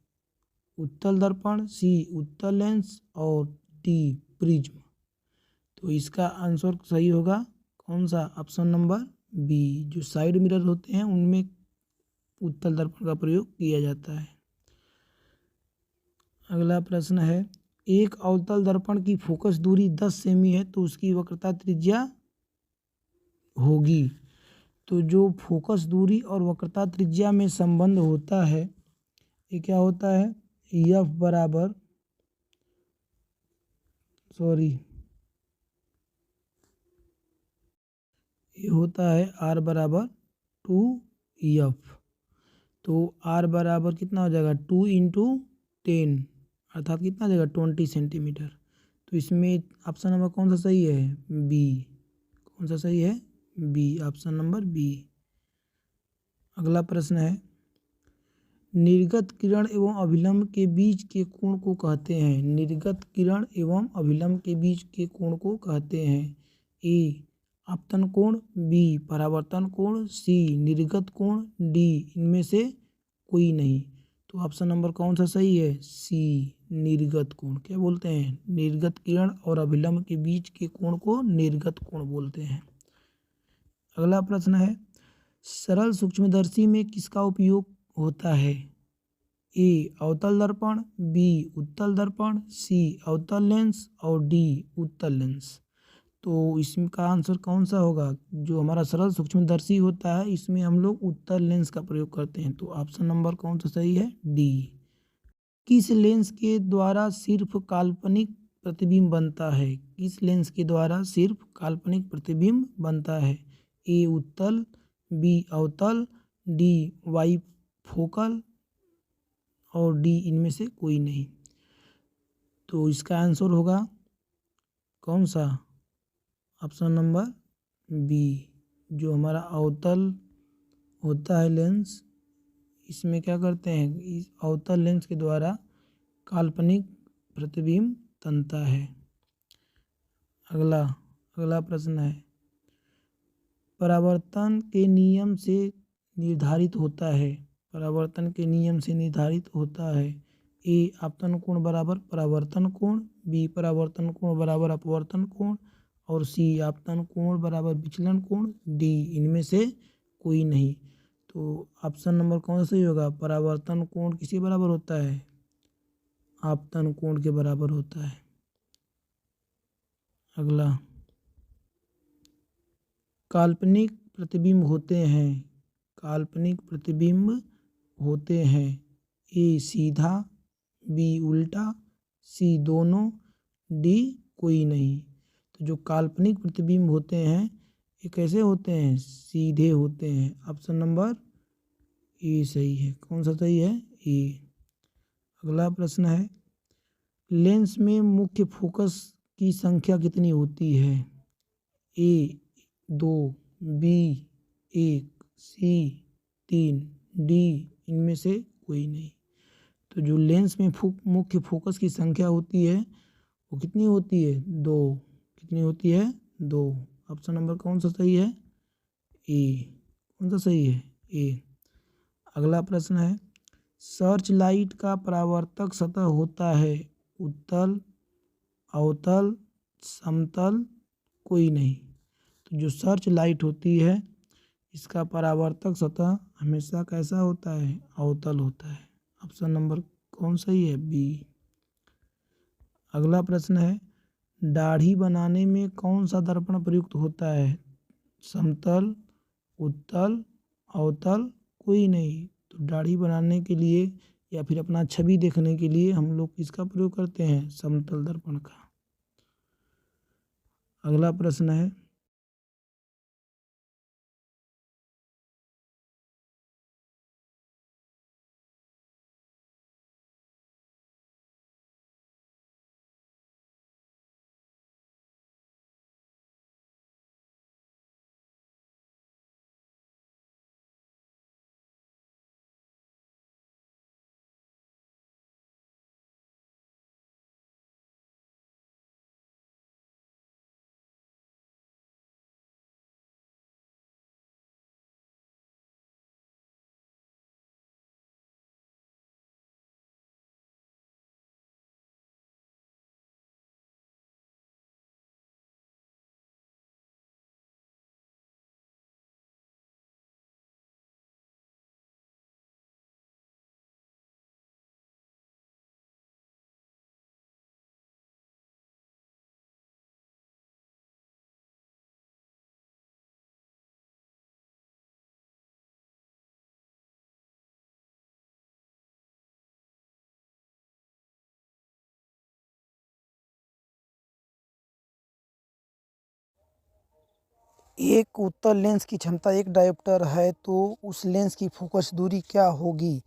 उत्तल दर्पण, सी, उत्तल लेंस और डी, प्रिज्म। तो इसका आंसर सही होगा कौन सा, ऑप्शन नंबर बी। जो साइड मिरर होते हैं उनमें उत्तल दर्पण का प्रयोग किया जाता है। अगला प्रश्न है, एक अवतल दर्पण की फोकस दूरी 10 सेमी है तो उसकी वक्रता त्रिज्या होगी। तो जो फोकस दूरी और वक्रता त्रिज्या में संबंध होता है ये क्या होता है, एफ बराबर, ये होता है आर बराबर 2F। तो आर बराबर कितना हो जाएगा, 2 × 10, अर्थात कितना हो जाएगा, 20 सेंटीमीटर। तो इसमें ऑप्शन नंबर कौन सा सही है, बी। कौन सा सही है, बी, ऑप्शन नंबर बी। अगला प्रश्न है, निर्गत किरण एवं अभिलंब के बीच के कोण को कहते हैं, निर्गत किरण एवं अभिलंब के बीच के कोण को कहते हैं, ए, आपतन कोण, बी, परावर्तन कोण, सी, निर्गत कोण, डी, इनमें से कोई नहीं। तो ऑप्शन नंबर कौन सा सही है, सी, निर्गत कोण। क्या बोलते हैं, निर्गत किरण और अभिलंब के बीच के कोण को निर्गत कोण बोलते हैं। अगला प्रश्न है, सरल सूक्ष्मदर्शी में किसका उपयोग होता है, ए, अवतल दर्पण, बी, उत्तल दर्पण, सी, अवतल लेंस और डी, उत्तल लेंस। तो इसका आंसर कौन सा होगा? जो हमारा सरल सूक्ष्मदर्शी होता है इसमें हम लोग उत्तल लेंस का प्रयोग करते हैं। तो ऑप्शन नंबर कौन सा सही है? डी। किस लेंस के द्वारा सिर्फ काल्पनिक प्रतिबिंब बनता है? किस लेंस के द्वारा सिर्फ काल्पनिक प्रतिबिंब बनता है? ए उत्तल, बी अवतल, डी वाइफोकल और डी इनमें से कोई नहीं। तो इसका आंसर होगा कौन सा? Option number B. जो हमारा अवतल होता है लेंस, इसमें क्या करते हैं, इस अवतल लेंस के द्वारा काल्पनिक प्रतिबिंब बनता है। अगला प्रश्न है, परावर्तन के नियम से निर्धारित होता है। परावर्तन के नियम से निर्धारित होता है। ए आपतन कोण बराबर परावर्तन कोण, बी परावर्तन कोण बराबर अपवर्तन कोण और सी आपतन कोण बराबर विचलन कोण, डी इनमें से कोई नहीं। तो ऑप्शन नंबर कौन सा सही होगा? परावर्तन कोण किसके बराबर होता है? आपतन कोण के बराबर होता है। अगला, काल्पनिक प्रतिबिंब होते हैं। काल्पनिक प्रतिबिंब होते हैं। ए सीधा, बी उल्टा, सी दोनों, डी कोई नहीं। तो जो काल्पनिक प्रतिबिंब होते हैं ये कैसे होते हैं? सीधे होते हैं। ऑप्शन नंबर ए सही है। कौन सा सही है? ए। अगला प्रश्न है, लेंस में मुख्य फोकस की संख्या कितनी होती है? ए 2, बी 1, सी 3, डी इनमें से कोई नहीं। तो जो लेंस में मुख्य फोकस की संख्या होती है वो कितनी होती है? 2। कितनी होती है? 2। ऑप्शन नंबर कौन सा सही है? ए। कौन सा सही है? ए। अगला प्रश्न है, सर्च लाइट का परावर्तक सतह होता है उत्तल, अवतल, समतल, कोई नहीं। तो जो सर्च लाइट होती है इसका परावर्तक सतह हमेशा कैसा होता है? अवतल होता है। ऑप्शन नंबर कौन सही है? बी। अगला प्रश्न है, दाढ़ी बनाने में कौन सा दर्पण प्रयुक्त होता है? समतल, उत्तल, अवतल, कोई नहीं। तो दाढ़ी बनाने के लिए या फिर अपना छवि देखने के लिए हम लोग किसका प्रयोग करते हैं? समतल दर्पण का। अगला प्रश्न है, एक उत्तल लेंस की क्षमता 1 डायोप्टर है तो उस लेंस की फोकस दूरी क्या होगी?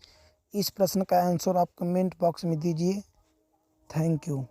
इस प्रश्न का आंसर आप कमेंट बॉक्स में दीजिए। Thank you.